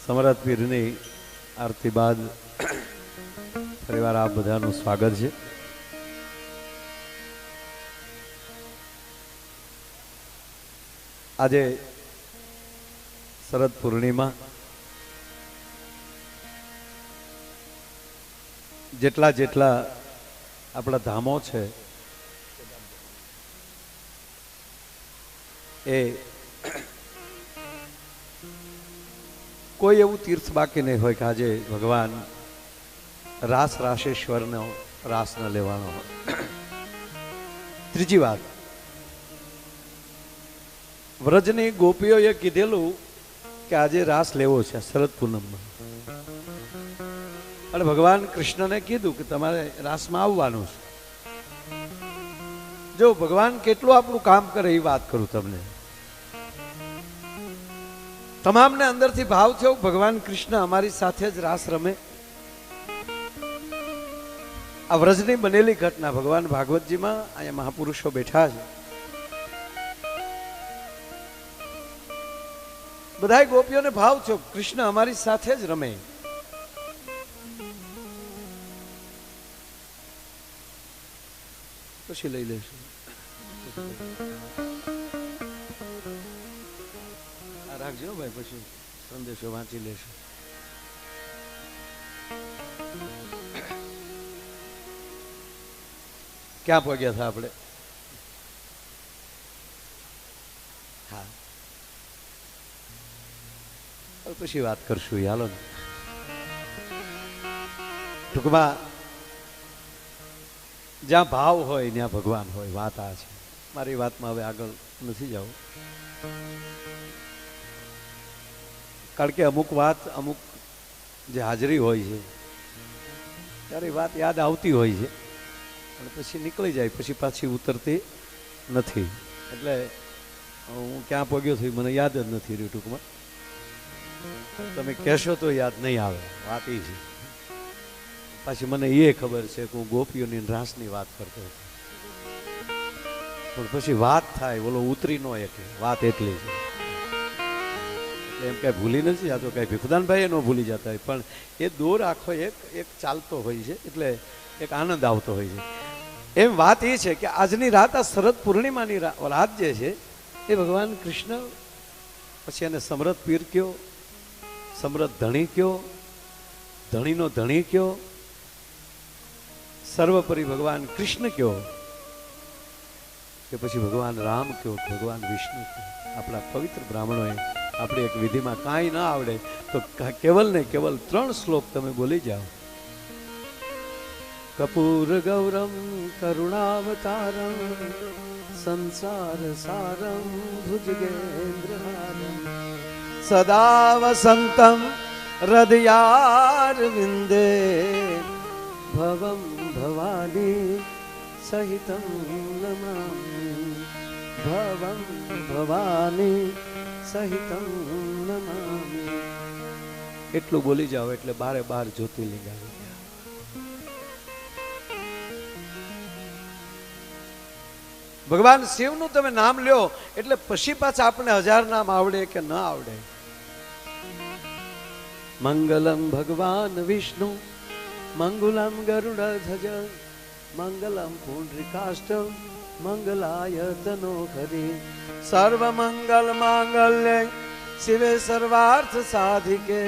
સમરથ પીરની આરતી બાદ ફરીવાર આપ બધાનું સ્વાગત છે. આજે શરદ પૂર્ણિમા, જેટલા જેટલા આપણા ધામો છે એ કોઈ એવું તીર્થ બાકી નહીં હોય કે આજે ભગવાન રાસેશ્વરનો રાસ ન લેવાનો હોય. ત્રીજી વાત, વ્રજની ગોપીઓએ કીધેલું કે આજે રાસ લેવો છે શરદ પૂનમમાં, અને ભગવાન કૃષ્ણને કીધું કે તમારે રાસમાં આવવાનું છે. જો ભગવાન કેટલું આપણું કામ કરે એ વાત કરું તમને. તમામને અંદરથી ભાવ થયો ભગવાન કૃષ્ણ અમારી સાથે જ રાસ રમે. આ વ્રજની બનેલી ઘટના ભગવાન ભાગવતજીમાં અહીંયા મહાપુરુષો બેઠા છે, બધાય ગોપીઓને ભાવ થયો કૃષ્ણ અમારી સાથે જ રમે. પછી લઈ લેશું. રાખજો ભાઈ, પછી સંદેશો વાંચી લેશું. ક્યાં પહોંચ્યા હતા આપણે? હા, પછી વાત કરશું. હાલો ને. ટૂંકમાં જ્યાં ભાવ હોય ત્યાં ભગવાન હોય. વાત આ છે. મારી વાતમાં હવે આગળ નથી જવું, કારણ કે અમુક વાત, અમુક જે હાજરી હોય છે ત્યારે વાત યાદ આવતી હોય છે અને પછી નીકળી જાય, પછી પાછી ઉતરતી નથી. એટલે હું ક્યાં પહોંચ્યો છું મને યાદ જ નથી રહ્યું. ટૂંકમાં તમે કહેશો તો યાદ નહીં આવે. વાત એ છે. પાછી મને એ ખબર છે કે હું ગોપીઓની રાસની વાત કરતો હતો, પણ પછી વાત થાય બોલો ઉતરી નો એક વાત એટલી છે. એમ કઈ ભૂલી નથી જતો, કઈ ભીખુદાનભાઈ ન ભૂલી જતા હોય, પણ એ દોર આખો એક ચાલતો હોય છે, એટલે એક આનંદ આવતો હોય છે. એમ વાત એ છે કે આજની રાત, આ શરદ પૂર્ણિમાની રાત જે છે એ ભગવાન કૃષ્ણ, પછી એને સમરથ પીર કયો, સમરથ ધણી કયો, ધણીનો ધણી કયો, સર્વપરી ભગવાન કૃષ્ણ કયો, કે પછી ભગવાન રામ કયો, ભગવાન વિષ્ણુ કયો. આપણા પવિત્ર બ્રાહ્મણોએ આપણે એક વિધિમાં કાંઈ ના આવડે તો કેવલ ને કેવલ 3 શ્લોક તમે બોલી જાઓ. કપૂર ગૌરમ કરુણાવતારમ સંસાર સારમ ભુજગેન્દ્રહારમ સદા વસંતમ હૃદયાર વિંદે ભવમ ભવાની સહિતમ નમામિ ભવમ ભવાની સહિતમ નમામિ. એટલું બોલી જાઓ એટલે 12 જ્યોતિર્લિંગ આવી ગયા. ભગવાન શિવનું તમે નામ લ્યો એટલે પછી પાછા આપણે 1000 નામ આવડે કે ન આવડે. મંગલમ ભગવાન વિષ્ણુ મંગલમ ગરુડધ્વજ મંગલમ પુંડરીકાષ્ટમ મંગલાય તનોહરી સર્વ મંગલ માંગલ્ય શિવે સર્વાર્થ સાધિકે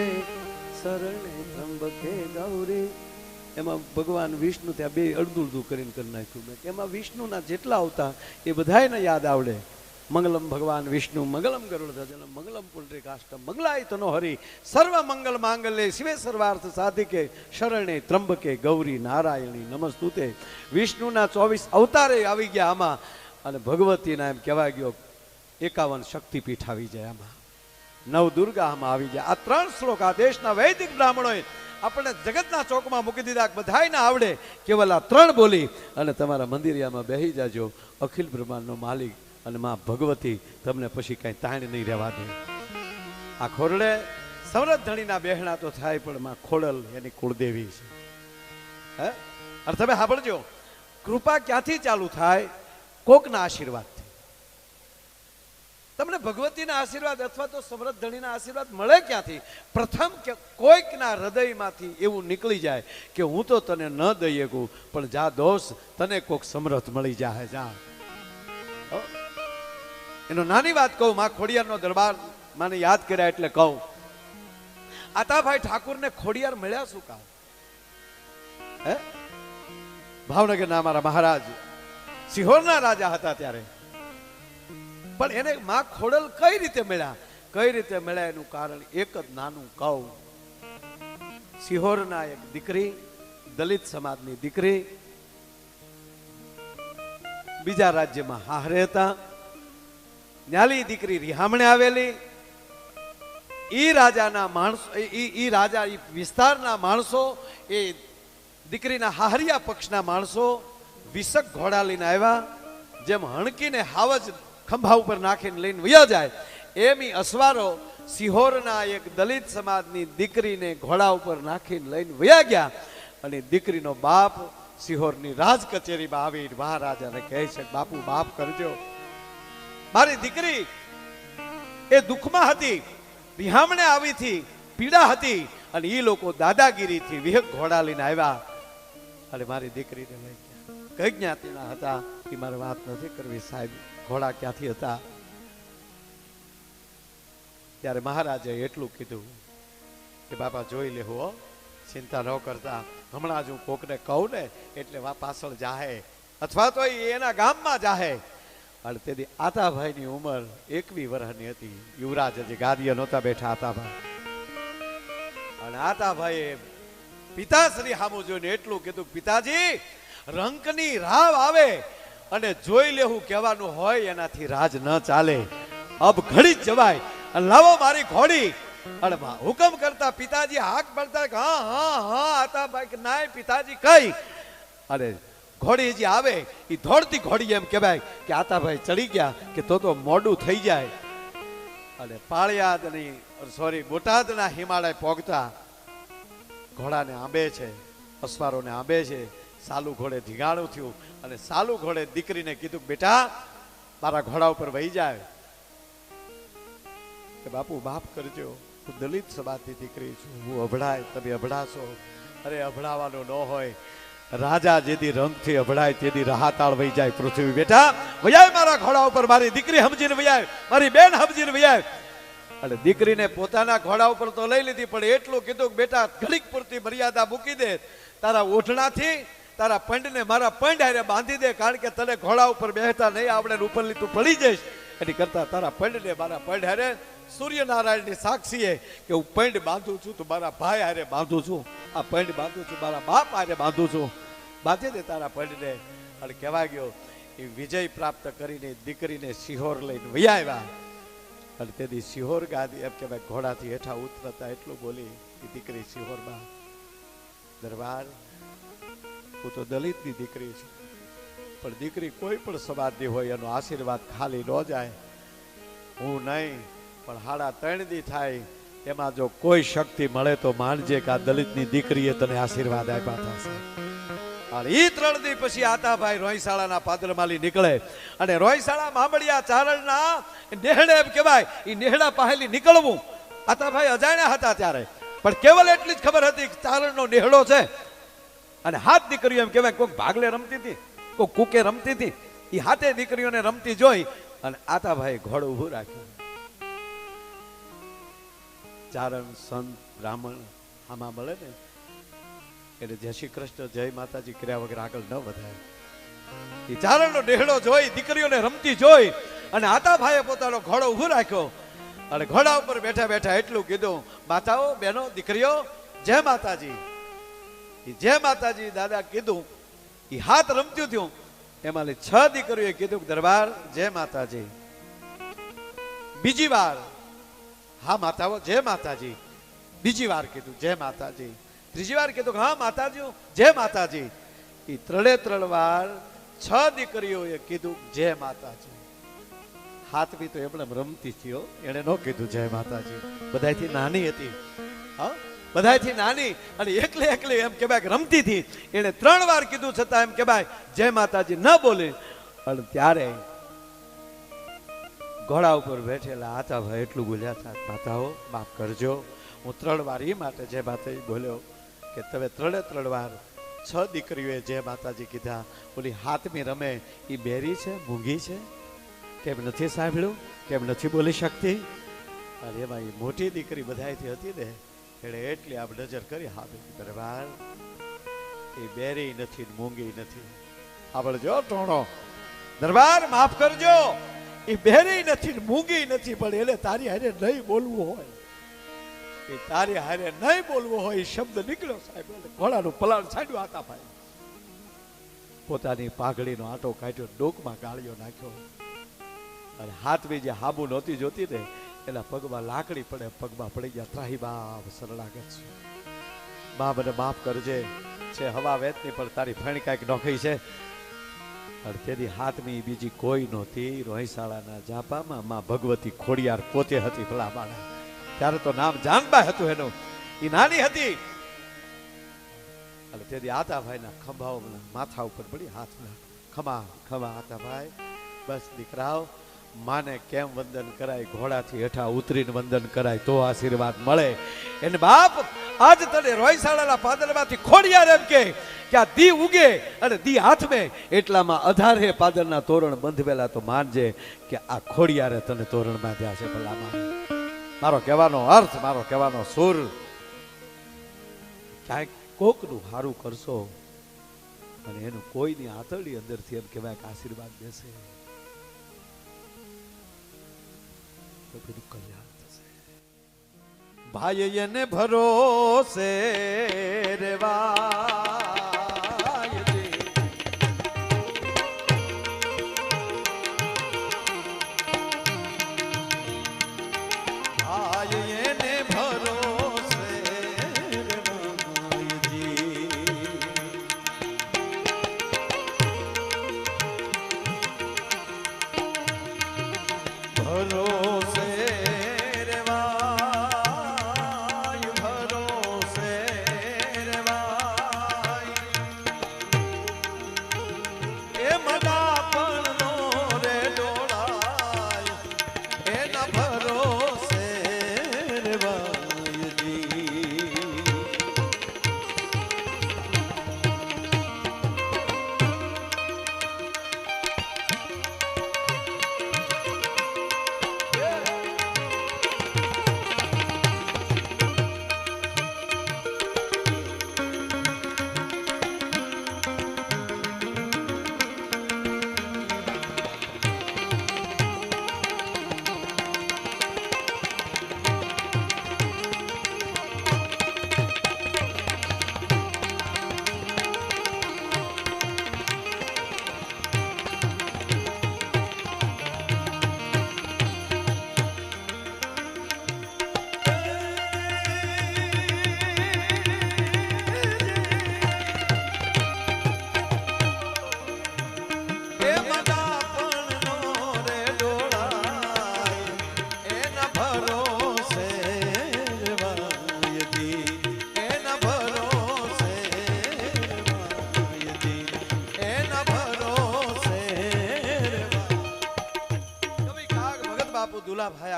શરણે ત્રંબકે ગૌરી. એમાં ભગવાન વિષ્ણુ ત્યાં 2 અડધું કરીને કરી નાખ્યું. એમાં વિષ્ણુના જેટલા આવતા એ બધાને યાદ આવડે. મંગલમ ભગવાન વિષ્ણુ મંગલમ ગરુડધ્વજ મંગલમ પુંડરીકાષ્ટમ મંગલાય તનોહરી સર્વ મંગલ માંગલ્ય શિવે સર્વાર્થ સાધિકે શરણે ત્રંબકે ગૌરી નારાયણી નમસ્તુતે. વિષ્ણુના 24 અવતારે આવી ગયા આમાં, અને ભગવતીના એમ કહેવાય ગયો 51 શક્તિપીઠ આવી જાય આમાં, 9 દુર્ગા આમાં આવી જાય. આ 3 શ્લોક આ દેશના વૈદિક બ્રાહ્મણોએ આપણે જગતના ચોકમાં મૂકી દીધા. બધાયને આવડે. કેવલ આ 3 બોલી અને તમારા મંદિરિયામાં બેહી જાજો. અખિલ બ્રહ્માંડનો માલિક અને માં ભગવતી તમને પછી કઈ તાણ નહીં રહેવા દે. આ ખોરડે સમરથ ધણીના બેહણા તો થાય, પણ માં ખોડલ એની કુળદેવી છે. હે, અને તમે સાંભળજો, કૃપા ક્યાંથી ચાલુ થાય? કોકના આશીર્વાદથી. તમને ભગવતીના આશીર્વાદ અથવા તો સમૃદ્ધ ધણીના આશીર્વાદ મળે ક્યાંથી? પ્રથમ કે કોઈકના હૃદયમાંથી એવું નીકળી જાય કે હું તો તને ન દઈ શકું, પણ જા દોસ્ત, તને કોઈક સમૃદ્ધ મળી જાય. જા. એનો નાની વાત કહું, માં ખોડિયારનો દરબાર મને યાદ કર્યા એટલે કહું. આતાભાઈ ઠાકુરને ખોડિયાર મળ્યા શું કામ? હે, ભાવનગરના અમારા મહારાજ સિહોરના રાજા હતા ત્યારે, પણ એને માં ખોડલ કઈ રીતે મળ્યા? કઈ રીતે મળ્યા એનું કારણ એક જ નાનું કહું. સિહોરના એક દીકરી, દલિત સમાજની દીકરી, બીજા રાજ્યમાં હારે હતા. ન્યાલી દીકરી રિહામણે આવેલી. ઈ રાજાના માણસો, ઈ રાજા, ઈ વિસ્તારના માણસો, એ દીકરીના હાહરિયા પક્ષના માણસો વિસક ઘોડા લઈને આવ્યા. જેમ હણકીને હાવજ ખંભા ઉપર નાખીને લઈને વયા જાય, એમ ઈ અસવારો સિહોરના એક દલિત સમાજની દીકરીને ઘોડા ઉપર નાખીને લઈને વયા ગયા. અને દીકરીનો બાપ સિહોરની રાજ કચેરીમાં આવી મહારાજાને કહે છે, બાપુ માફ કરજો, મારી દીકરી એ દુઃખમાં હતી, રિહામણે આવી હતી, પીડા હતી, અને એ લોકો દાદાગીરીથી વિહક ઘોડા લઈને આવ્યા અને મારી દીકરીને લઈ ગયા. કઈ જ્ઞાતિના હતા એ મારે વાત નથી કરવી સાહેબ, ઘોડા ક્યાંથી હતા. ત્યારે મહારાજે એટલું કીધું કે બાપા જોઈ લેવું હો, ચિંતા ન કરતા, હમણાં જ હું કોકને કહું ને એટલે પાછળ જાહે, અથવા તો એના ગામમાં જાહે. અને તેથી આતાભાઈની ઉંમર 21 વર્ષની હતી. યુવરાજ હજી ગાદીએ નહોતા બેઠા આતાભાઈ. અને આતાભાઈએ પિતાશ્રી સામું જોઈને એટલું કીધું, પિતાજી, રંકની રાવ આવે અને જોઈ લેવું કહેવાનું હોય એનાથી રાજ ન ચાલે, અબ ઘડી જ જવાય, અને લાવો મારી ઘોડી. અને હુકમ કરતા પિતાજી હાક પડતા, હા હા હા આતાભાઈ કે નાય પિતાજી કઈ. અને ઘોડી જે આવે એ દોડતી ઘોડી એમ કહેવાય કે આતાભાઈ ચડી ગયા કે તો મોડું થઈ જાય. અને પાળિયાદની બોટાદના હિમાલય પહોંચતા ઘોડાને આંબે છે, અસવારોને આંબે છે. સાલુ ઘોડે ધીગાણું થયું અને સાલુ ઘોડે દીકરીને કીધું, બેટા મારા ઘોડા ઉપર વહી જાય. કે બાપુ માફ કરજો, હું દલિત સમાજની દીકરી છું, હું અભડાય, તમે અભડાશો. અરે અભડાવાનો ન હોય, રાજા જેથી રંગથી અભડાય તેથી રાહતાળ વહી જાય પૃથ્વી. બેટા વયાય મારા ઘોડા ઉપર, મારી દીકરી સમજીને વયાય, મારી બેન સમજીને વયાય. અને દીકરીને પોતાના ઘોડા ઉપર તો લઈ લીધી, પણ એટલું કીધું કે બેટા ઘડીક પૂરતી મર્યાદા મૂકી દે, તારા ઓઢણાથી તારા પંડને મારા પંડ હારે બાંધી દે, કારણ કે તને ઘોડા ઉપર બેસતા નહીં આવડે, ઉપરલી તું પડી જઈશ. એની કરતા તારા પંડને મારા પંડ હારે સૂર્યનારાયણની સાક્ષીએ કે હું પંડ બાંધું છું, તો મારા ભાઈ હારે બાંધું છું, આ પંડ બાંધું છું, મારા બાપ હારે બાંધું છું, બાંધી દે તારા પંડને. અને કહેવા ગયો એ વિજય પ્રાપ્ત કરીને દીકરીને સિહોર લઈને વયા આવ્યા. અને તેથી સિહોર ગાદી એમ કહેવાય ઘોડાથી હેઠા ઉતરતા એટલું બોલી કે દીકરી સિહોરમાં, દરબાર હું તો દલિતની દીકરી છું, પણ દીકરી કોઈ પણ સમાજની હોય એનો આશીર્વાદ ખાલી ન જાય. હું નહીં પણ 3.5 દી થાય એમાં જો કોઈ શક્તિ મળે તો માનજે કે આ દલિતની દીકરીએ તને આશીર્વાદ આપ્યા થશે. અને એ 3 દી પછી આતાભાઈ રોયશાળાના પાદરમાલી નીકળે અને રોયશાળા મામડિયા ચારણના નેહડે એમ કહેવાય, એ નેહડા પાહેલી નીકળવું. આતાભાઈ અજાણ્યા હતા ત્યારે, પણ કેવલ એટલી જ ખબર હતી કે ચારણનો નેહડો છે. અને હાથ દીકરીઓ એમ કહેવાય, કોઈક ભાગલે રમતી હતી, કોઈક કુકે રમતી હતી, એ હાથે દીકરીઓને રમતી જોઈ અને આતાભાઈ ઘોડું ઊભું રાખ્યું. ચારણ સંત બ્રાહ્મણ આમાં મળે ને એટલે જય શ્રી કૃષ્ણ જય માતાજી કર્યા વગર આગળ ન વધાય. એ ચારણનો નેહડો જોઈ, દીકરીઓને રમતી જોઈ અને આતાભાઈએ પોતાનો ઘોડો ઊભો રાખ્યો અને ઘોડા ઉપર બેઠા બેઠા એટલું કીધું, માતાઓ, બહેનો, દીકરીઓ, જય માતાજી. જય માતાજી દાદા કીધું, એ હાથ રમતું થયું. એમાં 6 દીકરીઓએ કીધું, દરબાર જય માતાજી. બીજી વાર હા માતાઓ જય માતાજી. બીજી વાર કીધું જય માતાજી. ત્રીજી વાર કીધું હા માતાજી જય માતાજી. એ 3 વાર 6 દીકરીઓએ કીધું જય માતાજી. હાથવી તો એમણે રમતી થયો, એને ન કીધું જય માતાજી. બધાથી નાની હતી, હા બધાથી નાની, અને એકલી એમ કહેવાય કે રમતી હતી. એને 3 વાર કીધું છતાં એમ કહેવાય જય માતાજી ન બોલે. અને ત્યારે ઘોડા ઉપર બેઠેલા આતાભાઈ એટલું બોલ્યા હતા, માતાઓ માફ કરજો, હું 3 વાર એ માટે જે માતા બોલ્યો કે તમે 3 વાર 6 દીકરીઓએ જે માતાજી કીધા, ઓલી હાથમી રમે એ બેરી છે, મૂંગી છે, કેમ નથી સાંભળ્યું, કેમ નથી બોલી શકતી? અને એમાં એ મોટી દીકરી બધાયથી હતી ને એટલે એટલી આપ નજર કરી, હા દરબાર એ બેરી નથી, મૂંગી નથી. આપણે જો ટોણો, દરબાર માફ કરજો, એ બેરી નથી, મૂંગી નથી, પણ એને તારી હારે નહીં બોલવું હોય, એ તારી હારે નહીં બોલવું હોય, એ શબ્દ નીકળ્યો સાહેબ. ઘોડાનું પલાણ છાડ્યું આતાભાઈ, પોતાની પાઘડીનો આટો કાઢ્યો, ડોકમાં ગાળિયો નાખ્યો, અને હાથમાં જે હાબુ નહોતી જોતી ને એના પગમાં લાકડી પડે, પગમાં પડી ગયા. ત્રાહી બાપ શરણાગત છે, બા મને માફ કરજે, છે હવા વેતની પણ તારી ફેણ કાંઈક નોખી છે. અને તેની હાથમી બીજી કોઈ નહોતી, રોહિશાળાના જાપામાં માં ભગવતી ખોડિયાર પોતે હતી. ભલા માણા ત્યારે તો નામ જાનબા હતું એનું, એ નાની હતી. અને તેથી આતાભાઈના ખંભાઓ માથા ઉપર પડી, હાથના ખમા ખમા આતાભાઈ, બસ દીકરાઓ માને કેમ વંદન કરાય, ઘોડાથી હેઠા ઉતરીને વંદન કરાય તો આશીર્વાદ મળે. એને બાપ આજ તને રોહિશાળાના પાદરમાંથી ખોડિયાર એમ કે આ દી ઉગે અને દી હાથમે, એટલામાં 18 પાદરના તોરણ બંધવેલા, તો માનજે કે આ ખોડિયારે તને તોરણ બાંધ્યા છે. ભલામાં મારો કહેવાનો અર્થ, મારો કહેવાનો સુર, ક્યાંક કોકનું સારું કરશો અને એનું કોઈની આંતરડી અંદરથી એમ કહેવાય કે આશીર્વાદ દેશે તો બધું કલ્યાણ થશે. ભાઈ એને ભરોસે રેવા,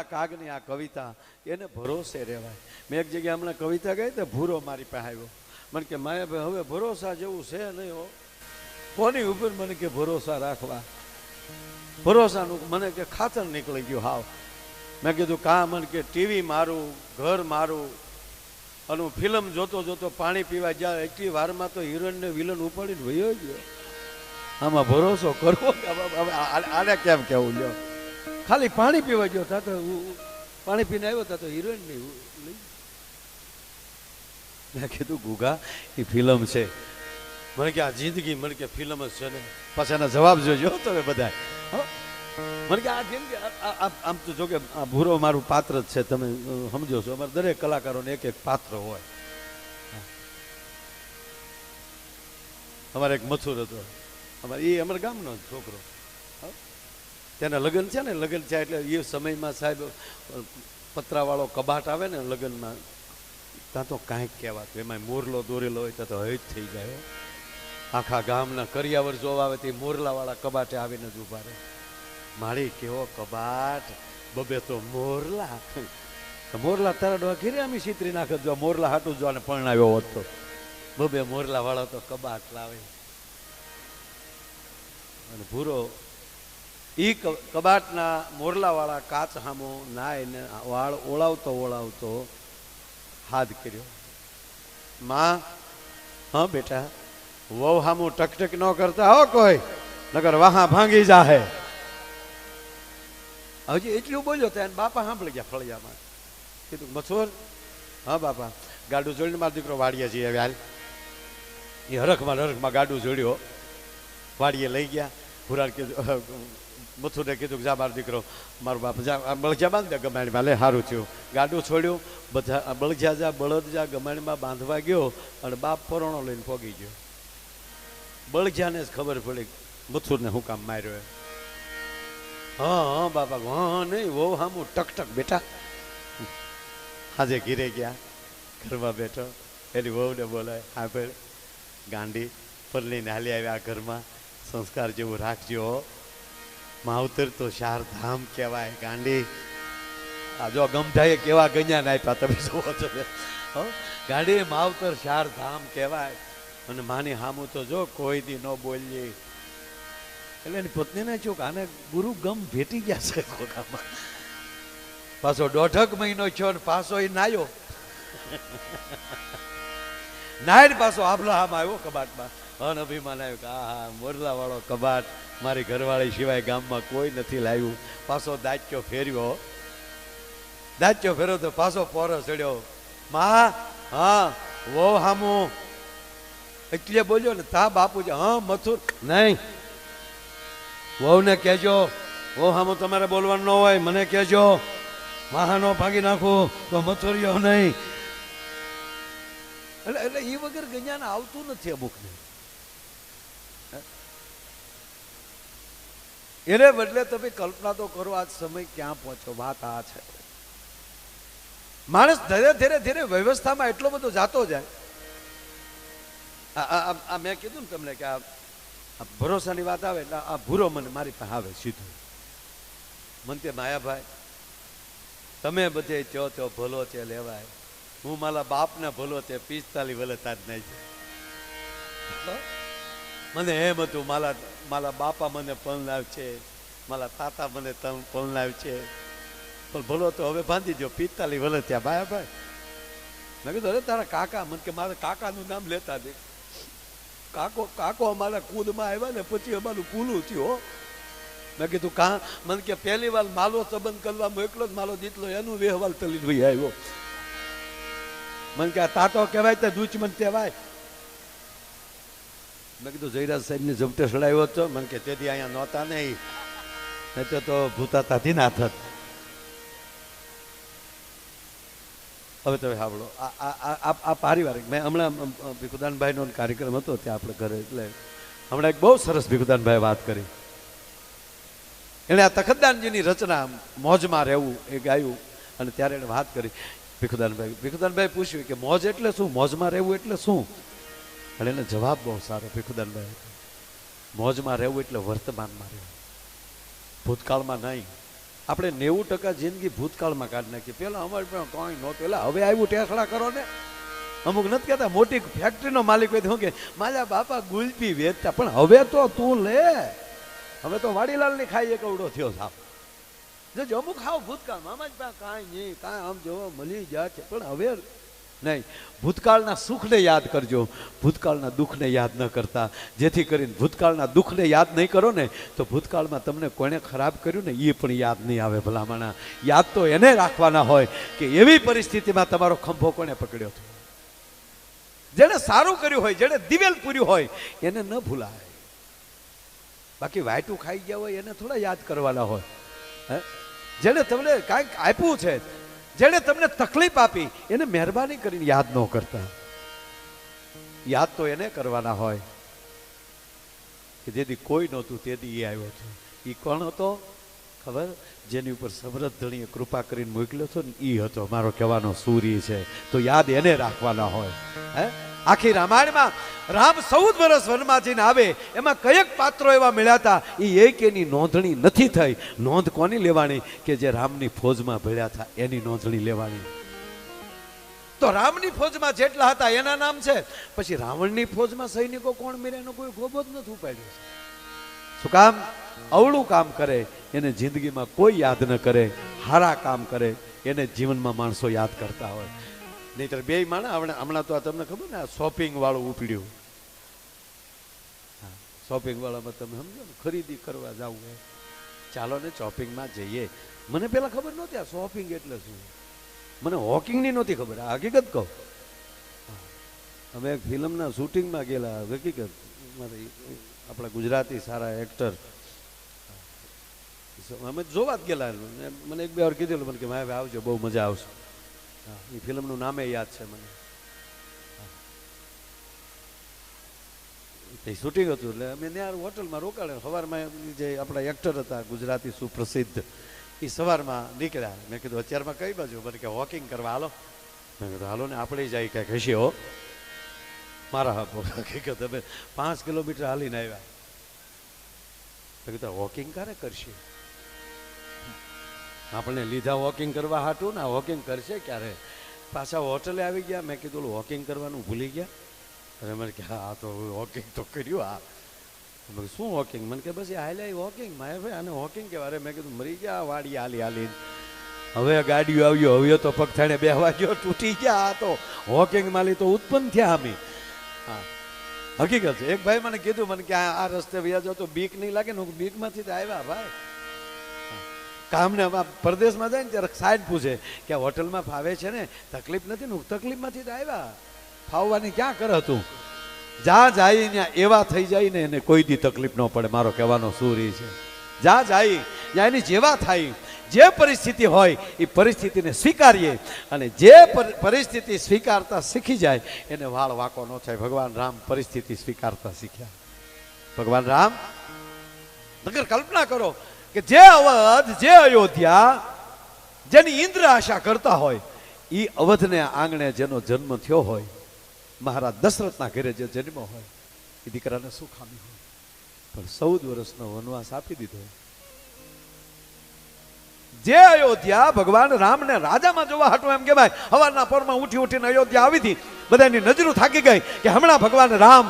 કાગની આ કવિતા એને ભરોસે રહેવાય. મેં એક જગ્યાએ હમણાં કવિતા ગઈ તો ભૂરો મારી પાસે આવ્યો, મને કે માયા હવે ભરોસા જેવું છે નહીં હો, કોની ઉપર મને કે ભરોસા રાખવા, ભરોસાનું મને કે ખાતર નીકળી ગયું હાવ. મેં કીધું કા? મને કે ટીવી મારું, ઘર મારું, અને હું ફિલ્મ જોતો જોતો પાણી પીવા જાય, એટલી વારમાં તો હિરોઈન ને વિલન ઉપાડીને વયો ગયો. આમાં ભરોસો કરવો આને કેમ કેવું? લ્યો ખાલી પાણી પીવા ગયો તા તો પાણી પીને આવ્યો તા તો હિરોઈન નહીં લઈ. મેં કીધું ગુગા એ ફિલ્મ છે. મને કે આ જિંદગી, મને કે ફિલ્મ જ છે ને. પછી એના જવાબ જોજો તમે બધા. મને કે આ જિંદગી આમ તો જો કે આ ભૂરો મારું પાત્ર જ છે, તમે સમજો છો. અમારે દરેક કલાકારોને એક એક પાત્ર હોય. અમારે એક મથુર હતો, અમારે એ અમારા ગામનો છોકરો, તેના લગ્ન છે ને, લગ્ન છે એટલે એ સમયમાં સાહેબ પતરાવાળો કબાટ આવે ને લગ્નમાં, ત્યાં તો કાંઈક કહેવાતું, એમાં મોરલો દોરેલો હોય ત્યાં તો હજ થઈ જાય. આખા ગામના કરિયાવર જોવા આવે તે મોરલાવાળા કબાટે આવીને જ ઉભા રહે. માળી કેવો કબાટ, બબે તો મોરલા. મોરલા તારા ડોહા ઘેરે અમે ચીતરી નાખે, જો મોરલા હાટું જો અને પરણાવ્યો હોત તો. બબે મોરલા વાળો તો કબાટ લાવે. અને ભૂરો ઈ કબાટના મોરલા વાળા કાચ સામો નાઈને વાળ ઓળાવતો ઓળાવતો હાથ કર્યો. માં, હા બેટા, વહુ હામું ટકટક ન કરતા હો કોઈ, નકર વાહા ભાંગી જાહે. હજી એટલું બોલ્યો ત્યાં બાપા સાંભળી ગયા ફળિયામાં. કીધું મથુર, હા બાપા, ગાડું જોડીને મારો દીકરો વાડીએ જઈએ હાલ. એ હરખમાં ગાડું જોડ્યો, વાડીએ લઈ ગયા. ભુરાર કીધું, મથુરને કીધું કે જા મારો દીકરો, મારો બાપ જા બળજા બાંધ દે ગમાણીમાં. લે સારું થયું. ગાડું છોડ્યું, બધા બળજા જા બળદ જા ગમાણીમાં બાંધવા ગયો અને બાપ પરોણો લઈને પોગી ગયો. બળજાને જ ખબર પડી મથુરને હું કામ માર્યો. હા હા બાપા, હા નહીં વહુ હામું ટકટક બેટા. આજે ઘીરે ગયા, ઘરમાં બેઠો, એની વહુને બોલાય, હા ભાઈ ગાંડી પરલીને હાલી આવ્યા ઘરમાં, સંસ્કાર જેવું રાખજો. માવતર તો 4 ધામ કહેવાય ગાંડી. આ જો ગમઢાએ કેવા ગણ્યા આપ્યા તમે જુઓ છો. ગાંડી માવતર 4 ધામ કહેવાય. અને માની હામું તો જો કોઈ દી ન બોલીએ. એટલે એની પત્નીને ચોક આને ગુરુ ગમ ભેટી ગયા છે ખોખામાં. પાછો 1.5 મહિનો થયો ને પાછો એ નાયો. નાય પાછો આભલો આમ આવ્યો કબાટમાં. અનઅભિમાન આવ્યું કે હા મોરલા વાળો કબાટ મારી ઘરવાળી સિવાય ગામમાં કોઈ નથી લાવ્યું. પાછો દાચ્યો ફેર્યો. દાચ્યો ફેર્યો તો પાછો પોરો ચડ્યો. માં, હા વહુ હામું એટલે બોલ્યો ને તા બાપુજી. હા મથુર, નહીં વહુને કહેજો, વહુ હામું તમારે બોલવાનું ન હોય, મને કહેજો. વાહનો ભાગી નાખું તો મથુરિયો નહીં. એટલે એ વગર ગણ્યાને આવતું નથી અમુકને. એને બદલે તમે કલ્પના તો કરો આજ સમય ક્યાં પહોંચો. વાત આ છે, માણસ ધીરે ધીરે ધીરે વ્યવસ્થામાં એટલો બધો જાતો જાય. આ મેં કીધું ને તમને કે આ ભરોસાની વાત આવે એટલે આ ભૂરો મને મારી પાસે આવે સીધો. મને કે માયાભાઈ તમે બધે ચો ચો ભલો છે લેવાય, હું મારા બાપને ભલો છે 45 વર્ષ તાજ નહીં. મને એમ હતું મારા બાપા મને પલનાવ છે, મારા તાતા મને પલનાવ છે, પણ ભલો તો હવે બાંધી દો 45 વર્ષ ત્યાં માયાભાઈ. મેં કીધું અરે તારા કાકા, મને કે મારા કાકાનું નામ લેતા દે. કાકો અમારા કુદમાં આવ્યા ને પછી અમારું પૂલું થયું. મેં કીધું કા? મને કે પહેલી વાર માલો સંબંધ કરવા મોકલો જ માલો દીતલો એનું વેહવાલ તલી ભાઈ આવ્યો. મને કે તાતો કહેવાય તો દુશ્મન કહેવાય. મેં કીધું જયરાજ સાહેબ ને જમતે સડાવ્યો હતો. મને કે તેથી અહીંયા નહોતા નહીં તો ભૂતાતાથી ના થત. હવે તમે સાંભળો, આ પારિવારિક મેં હમણાં ભીખુદાનભાઈનો કાર્યક્રમ હતો ત્યાં આપણે ઘરે, એટલે હમણાં એક બહુ સરસ ભીખુદાનભાઈ વાત કરી. એણે આ તખતદાનજીની રચના મોજમાં રહેવું એ ગાયું અને ત્યારે એણે વાત કરી. ભીખુદાનભાઈ પૂછ્યું કે મોજ એટલે શું, મોજમાં રહેવું એટલે શું? અને એને જવાબ બહુ સારો ભીખુદાનભાઈ, મોજમાં રહેવું એટલે વર્તમાનમાં રહેવું, ભૂતકાળમાં નહીં. આપણે 90% જિંદગી ભૂતકાળમાં કાઢી નાખીએ. પેલા અમારી પાસે કંઈ નહોતું, એટલે હવે આવ્યું ટેસડા કરો ને. અમુક નથી કહેતા મોટી ફેક્ટરીનો માલિક હોય તો કે મારા બાપા ગુલપી વેચતા, પણ હવે તો તું લે, હવે તો વાડીલાલની ખાઈ એક અવડો થયો સાપ. જો અમુક ખાવ ભૂતકાળમાં અમારી પાસે કાંઈ નહીં, કાંઈ આમ જોવા મળી જાય છે, પણ હવે નહીં. ભૂતકાળના સુખને યાદ કરજો, ભૂતકાળના દુઃખને યાદ ન કરતા. જેથી કરીને ભૂતકાળના દુઃખને યાદ નહીં કરો ને તો ભૂતકાળમાં તમને કોણે ખરાબ કર્યું ને એ પણ યાદ નહીં આવે. ભલામણા યાદ તો એને રાખવાના હોય કે એવી પરિસ્થિતિમાં તમારો ખંભો કોણે પકડ્યો હતો. જેને સારું કર્યું હોય, જેને દિવેલ પૂર્યું હોય એને ન ભૂલાય. બાકી વાયટું ખાઈ ગયા હોય એને થોડા યાદ કરવાના હોય. જેને તમને કાંઈક આપ્યું છે, જેને તમને તકલીફ આપી એને મહેરબાની કરીને યાદ ન કરતા. યાદ તો એને કરવાના હોય કે જેથી કોઈ નહોતું તેથી એ આવ્યો છે. એ કોણ હતો ખબર? જેની ઉપર સમૃદ્ધ ધણીએ કૃપા કરીને મોકલ્યો હતો ને એ હતો. મારો કહેવાનો સૂર્ય છે તો યાદ એને રાખવાના હોય. આખી રામાયણમાં રામ 14 વર્ષ વનમાં જઈને આવે એમાં કયેક પાત્રો એવા મળ્યા હતા એ એક એની નોંધણી નથી થઈ. નોંધ કોની લેવાની? કે જે રામની ફોજમાં ભળ્યા હતા એની નોંધણી લેવાની. તો રામની ફોજમાં જેટલા હતા એના નામ છે. પછી રાવણની ફોજમાં સૈનિકો કોણ મળ્યા એનો કોઈ ગોબો જ નથી ઉપાડ્યો. શું કામ? અવળું કામ કરે એને જિંદગીમાં કોઈ યાદ ન કરે, હારા કામ કરે એને જીવનમાં માણસો યાદ કરતા હોય. નહીતર બે માણા હમણાં તો આ તમને ખબર ને, આ શોપિંગ વાળું ઉપડ્યું. શોપિંગ વાળામાં તમે સમજો ને, ખરીદી કરવા જવું હોય, ચાલો ને શોપિંગમાં જઈએ. મને પેલા ખબર નહોતી આ શોપિંગ એટલે શું. મને વોકિંગની નહોતી ખબર. આ હકીકત કહું, અમે એક ફિલ્મના શૂટિંગમાં ગયેલા. હકીકત આપણા ગુજરાતી સારા એક્ટર અમે જોવા જ ગયેલા. મને એક બે વાર કીધેલું મને કે ભાઈ આવજો, બહુ મજા આવશે. એ ફિલ્મનું નામે યાદ છે મને. શૂટિંગ હતું એટલે અમે ત્યાં હોટલમાં રોકાયા. સવારમાં જે આપણા એક્ટર હતા ગુજરાતી સુપ્રસિદ્ધ, એ સવારમાં નીકળ્યા. મેં કીધું અત્યારમાં કઈ બાજુ? મને કે વોકિંગ કરવા હાલો. મેં કીધું હાલો ને આપણે જાય ક્યાંક હશે હો. મારા હકીકત અમે 5 કિલોમીટર હાલીને આવ્યા. મેં કીધું વોકિંગ ક્યારે કરશે? આપણે લીધા વોકિંગ કરવા હાટું ને, વોકિંગ કરશે ક્યારે? પાછા હોટલે આવી ગયા. મેં કીધું વોકિંગ કરવાનું ભૂલી ગયા. અરે મને કે હા તો વોકિંગ તો કર્યું. આ શું વોકિંગ? મને કે બસ હાલ્યા વોકિંગ. મારે ભાઈ આને વોકિંગ કહેવાય. અરે મેં કીધું મરી ગયા વાડી હાલી હાલી. હવે ગાડીઓ આવ્યો, હવે તો પગથાણે બેહવા ગયો, તૂટી ગયા. આ તો વોકિંગ માલી તો ઉત્પન્ન થયા અમે. હા હકીકત છે. એક ભાઈ મને કીધું, મને કે આ રસ્તે વ્યા જાવ તો બીક નહીં લાગે ને? બીકમાંથી તો આવ્યા ભાઈ. કામને પરદેશમાં જાય ને ત્યારે સાહેબ પૂછે કે હોટલમાં ફાવે છે ને, તકલીફ નથી ને? તકલીફમાંથી તો આવ્યા. ફાવવાની ક્યાં કરે તું? જ્યાં જાય ત્યાં એવા થઈ જાય ને એને કોઈ દી તકલીફ ન પડે. મારો કહેવાનો સૂર એ છે, જ્યાં જાય ત્યાં એની જેવા થાય. જે પરિસ્થિતિ હોય એ પરિસ્થિતિને સ્વીકારીએ, અને જે પરિસ્થિતિ સ્વીકારતા શીખી જાય એને વાળ વાંકો ન થાય. ભગવાન રામ પરિસ્થિતિ સ્વીકારતા શીખ્યા. ભગવાન રામ, નગર કલ્પના કરો કે જે અવધ, જે અયોધ્યા, જેની ઇન્દ્ર આશા કરતા હોય, એ અવધને આંગણે જેનો જન્મ થયો હોય, મહારાજ દશરથના ઘરે જે જન્મ હોય, એ દીકરાને શું ખામી હોય? પણ 14 વર્ષનો વનવાસ આપી દીધો. જે અયોધ્યા ભગવાન રામને રાજામાં જોવા હાટું, એમ કહેવાય સવારના પોરમાં ઉઠી ઉઠીને અયોધ્યા આવી હતી. બધાની નજરો થાકી ગઈ કે હમણાં ભગવાન રામ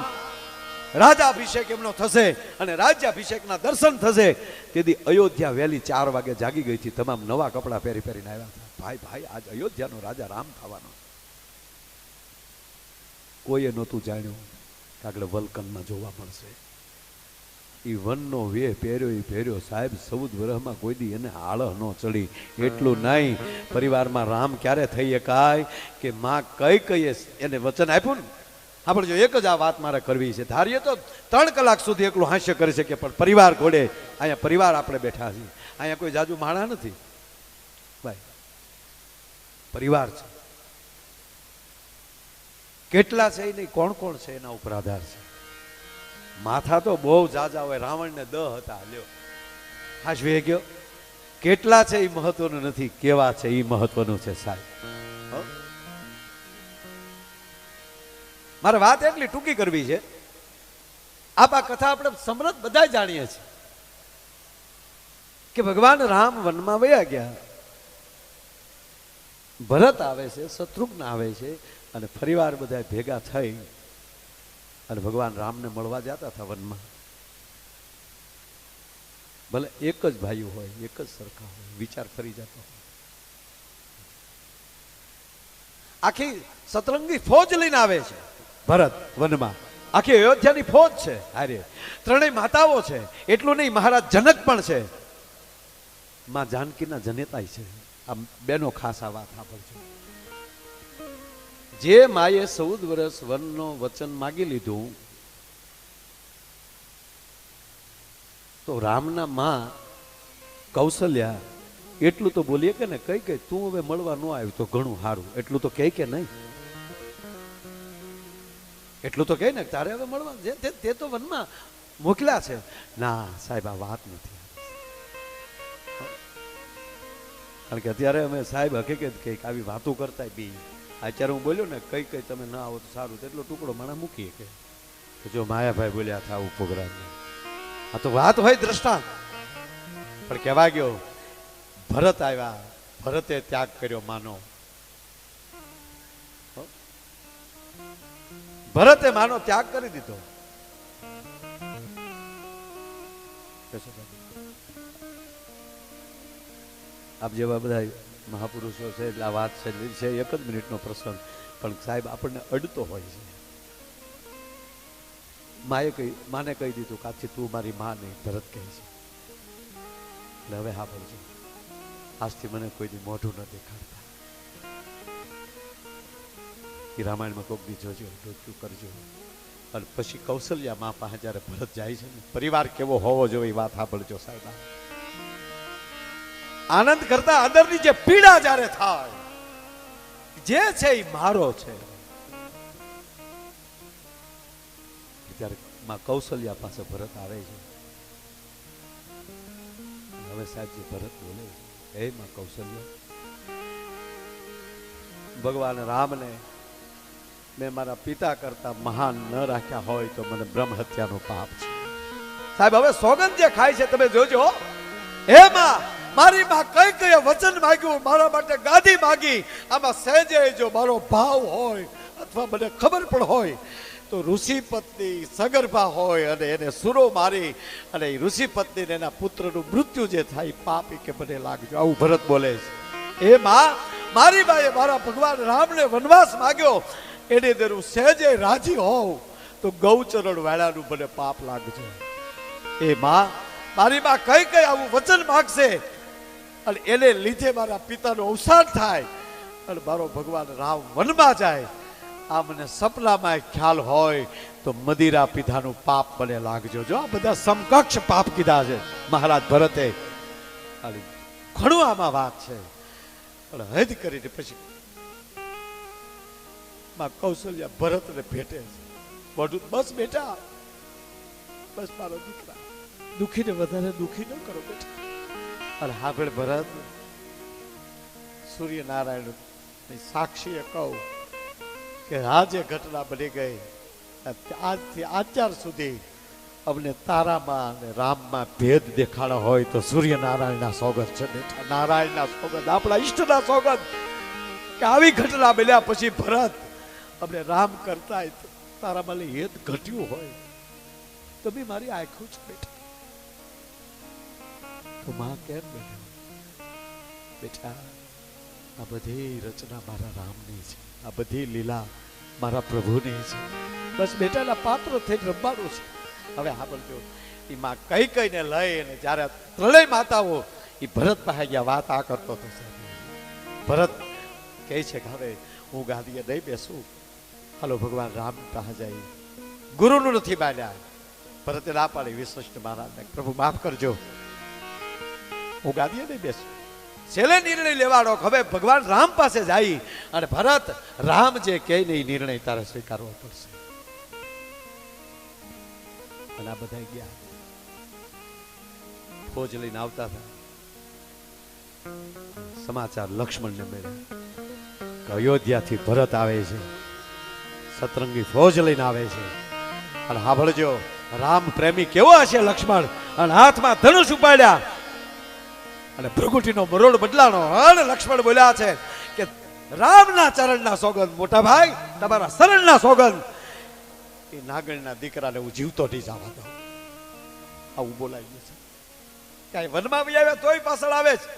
રાજાભિષેક એમનો થશે અને રાજ્યાભિષેકના દર્શન થશે. તેથી અયોધ્યા વહેલી 4 વાગે જાગી ગઈ હતી. તમામ નવા કપડા પહેરી પહેરીને આવ્યા હતા. ભાઈ ભાઈ આજ અયોધ્યાનો રાજા રામ થવાનો. કોઈએ નહોતું જાણ્યું કે આગળ વલકનમાં જોવા મળશે. એ વનનો વેહ પહેર્યો, એ પહેર્યો સાહેબ. 14 વર્ષમાં કોઈ દી એને આળહ ન ચડી. એટલું નહીં, પરિવારમાં રામ ક્યારે થઈ શકાય કે માં કઈ કહીએ એને વચન આપ્યું ને. આપણે જો એક જ આ વાત મારે કરવી છે. ધારીએ તો 3 કલાક સુધી એકલું હાસ્ય કરી શકીએ, પણ પરિવાર ઘોડે. અહીંયા પરિવાર આપણે બેઠા છીએ, અહીંયા કોઈ જાજુ માણા નથી ભાઈ, પરિવાર છે. કેટલા છે એ નહીં, કોણ કોણ છે એના ઉપર આધાર છે. માથા તો બહુ જાજા હોય. રાવણને 10 હતા. લ્યો હાશવી ગયો. કેટલા છે એ મહત્વનું નથી, કેવા છે એ મહત્વનું છે સાહેબ. મારે વાત એટલી ટૂંકી કરવી છે. આ કથા આપણે સમૃદ્ધ બધા જાણીએ છીએ કે ભગવાન રામ વનમાં વયા ગયા. ભરત આવે છે, શત્રુઘ્ન આવે છે, અને ફરીવાર બધા ભેગા થઈ અને ભગવાન રામને મળવા જતા હતા વનમાં. ભલે એક જ ભાઈઓ હોય, એક જ સરખા હોય, વિચાર કરી જતો હોય. આખી સતરંગી ફોજ લઈને આવે છે ભરત વનમાં. આખી અયોધ્યાની ફોજ છે હારે. 3 માતાઓ છે. એટલું નહીં, મહારાજ જનક પણ છે. માં જાનકીના જનેતાય છે. આ બેનો ખાસ આ વાત સાંભળજો. જે માએ 14 વર્ષ વનનો વચન માગી લીધું, તો રામના માં કૌશલ્યા એટલું તો બોલીએ કે ને, કઈ કઈ તું હવે મળવા ન આવ્યું તો ઘણું સારું. એટલું તો કહે કે નહીં? એટલું તો કહે ને, તારે હવે મળવા, તે તો વનમાં મોકલ્યા છે. ના સાહેબ, આ વાત નથી. કારણ કે અત્યારે અમે સાહેબ હકીકત કઈક આવી વાતો કરતા બી અત્યારે હું બોલ્યો ને કઈ કઈ તમે ના આવો તો સારું, તેટલો ટુકડો મને મૂકીએ કે જો માયાભાઈ બોલ્યા હતા આવું પ્રોગ્રામ, આ તો વાત હોય દ્રષ્ટાંત. પણ કહેવા ગયો ભરત આવ્યા, ભરતે ત્યાગ કર્યો માનો, ભરતે માનો ત્યાગ કરી દીધો. આપ જેવા બધા મહાપુરુષો છે એટલે આ વાત છે, એક જ મિનિટનો પ્રસંગ, પણ સાહેબ આપણને અડતો હોય છે. માને કહી દીધું કાચી તું મારી માં નહીં, ભરત કહે છે. એટલે હવે હા બોલજો, આજથી મને કોઈ દી મોઢું ન દેખાડતા. એ રામાયણમાં કોક દી જોજો, ડોક્યું કરજો. અને પછી કૌશલ્યા માં પાસે જયારે ભરત જાય છે ને, પરિવાર કેવો હોવો જોઈએ વાત સાંભળજો સાહેબ. આનંદ કરતા અંદરની જે પીડા જયારે થાય, જે છે એ મારો છે, ત્યારે માં કૌશલ્યા પાસે ભરત આવે છે. હવે સાહેબજી ભરત બોલે છે, હે માં કૌશલ્યા, ભગવાન રામને મેં મારા પિતા કરતા મહાન ન રાખ્યા હોય તો મને બ્રહ્મ હત્યાનો પાપ છે. સાહેબ હવે સોગંદ જે ખાય છે તમે જોજો, હે માં મારી માં કઈ કઈ વચન માંગ્યું, મારા માટે ગાદી માંગી, આમાં સહેજે જો મારો ભાવ હોય અથવા મને ખબર પણ હોય તો ઋષિ પત્ની સગર્ભા હોય અને એને સુરો મારી અને ઋષિ પત્ની એના પુત્રનું મૃત્યુ જે થાય પાપી કે મને લાગજો. આવું ભરત બોલે છે. એ માં મારી બાએ મારા ભગવાન રામને વનવાસ માંગ્યો, એને દર હું સહેજે રાજી હોઉં તો ગૌચરણ વાળાનું મને પાપ લાગજો. એ માં મારી માં કઈ કઈ આવું વચન માંગશે અને એને લીધે મારા પિતાનું અવસાન થાય અને મારો ભગવાન રામ વનમાં જાય, આ મને સપનામાં ખ્યાલ હોય તો મદિરા પીધાનું પાપ મને લાગજો. જો આ બધા સમકક્ષ પાપ કીધા છે મહારાજ ભરતે. ઘણું આમાં વાત છે, પણ હદ કરીને પછી માં કૌશલ્યા ભરતને ભેટે છે. બધું બસ બેટા, બસ મારો દીકરા, દુખીને વધારે દુખી ન કરો બેટા. અને હા ભેળ ભરત, સૂર્યનારાયણ સાક્ષીએ કહું કે આ જે ઘટના બની ગઈ આજથી અત્યાર સુધી અમને તારામાં અને રામમાં ભેદ દેખાડો હોય તો સૂર્યનારાયણના સોગંદ છે બેટા, નારાયણના સોગંદ, આપણા ઈષ્ટના સોગંદ કે આવી ઘટના બન્યા પછી ભરત અમને રામ કરતા તારામાં હેત ઘટ્યું હોય તો બી મારી આંખું છે બેટા. તો માં કેમ બેઠો બેટા, આ બધી રચના મારા રામની છે, આ બધી લીલા મારા પ્રભુની છે. બસ બેટાના પાત્ર થઈ રમવાનું છે. હવે હા બોલજો, એ માં કઈ કઈને લઈ અને જયારે ત્રણેય માતાઓ એ ભરત પાસે ગયા, વાત આ કરતો હતો. ભરત કહે છે કે હવે હું ગાદીએ નહીં બેસું, હાલો ભગવાન રામ પાસે જાય. ગુરુનું નથી બાંધ્યા. ભરતે ના પાડી વિશિષ્ટ મહારાજને, પ્રભુ માફ કરજો, હું ગાદીએ નહીં બેસું. છેલ્લે નિર્ણય લેવાનો હવે ભગવાન રામ પાસે જાય અને ભરત રામ જે કહે ને એ નિર્ણય તારે સ્વીકારવો પડશે. અને આ બધા ગયા, ફોજ લઈને આવતા હતા. સમાચાર લક્ષ્મણને મળ્યા, અયોધ્યાથી ભરત આવે છે, સતરંગી ફોજ લઈને આવે છે. અને સાંભળજો, રામ પ્રેમી કેવો હશે લક્ષ્મણ, અને હાથમાં ધનુષ ઉપાડ્યા અને ભૃગુટીનો મરોડ બદલાનો. અને લક્ષ્મણ બોલ્યા છે કે રામના ચરણના સોગંદ, મોટા ભાઈ તમારા શરણના સોગંદ, એ નાગણના દીકરાને હું જીવતો નહીં જવા દઉં. આવું બોલાયું છે. ક્યાંય વનમાં બી આવ્યા તોય પાછળ આવે છે.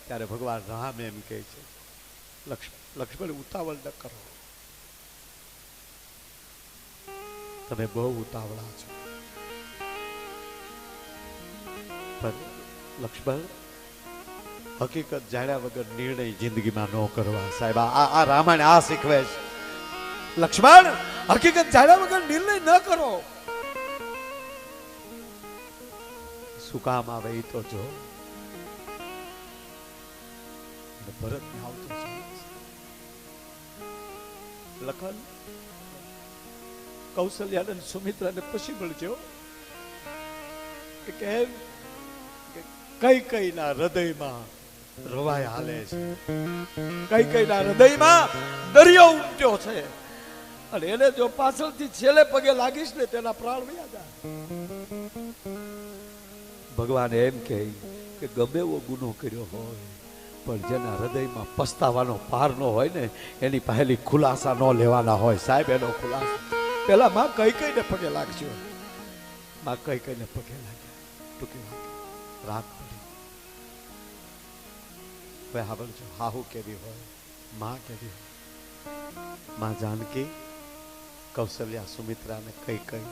ત્યારે ભગવાન રામ એમ કહે છે, લક્ષ્મણ ઉતાવળ ન કરો, તમે બહુ ઉતાવળા છો. પણ લક્ષ્મણ, હકીકત જાણ્યા વગર નિર્ણય જિંદગીમાં ન કરવા. સાહેબ આ રામાયણ આ શીખવે છે. લક્ષ્મણ, હકીકત જાણ્યા વગર નિર્ણય ન કરો. શું કામ આવે એ તો જો. ભરત ને આવતો લખન કૌશલ્યા સુમિત્રાને પછી મળજો કે કઈ કઈ ના હૃદયમાં રવાય હાલે છે. કઈ કઈના હૃદયમાં દરિયો ઉમટ્યો છે અને એને જો પાછળથી છેલ્લે પગે લાગીશ ને તેના પ્રાણ વયા જાય. ભગવાન એમ કહે કે ગમે એવો ગુનો કર્યો હોય પણ જેના હૃદયમાં પસ્તાવાનો પાર ન હોય ને એની પહેલી ખુલાસા ન લેવાના હોય. સાહેબ એનો ખુલાસો પેલા માં કઈ કઈને પગે લાગજો. માં કઈ કઈને પગે લાગ્યા. ટૂંકી વાત રાત પડી. હવે સાંભળજો હાહુ કેવી હોય, માં કેવી હોય. માં જાનકી, કૌશલ્યા, સુમિત્રા ને કઈ કઈ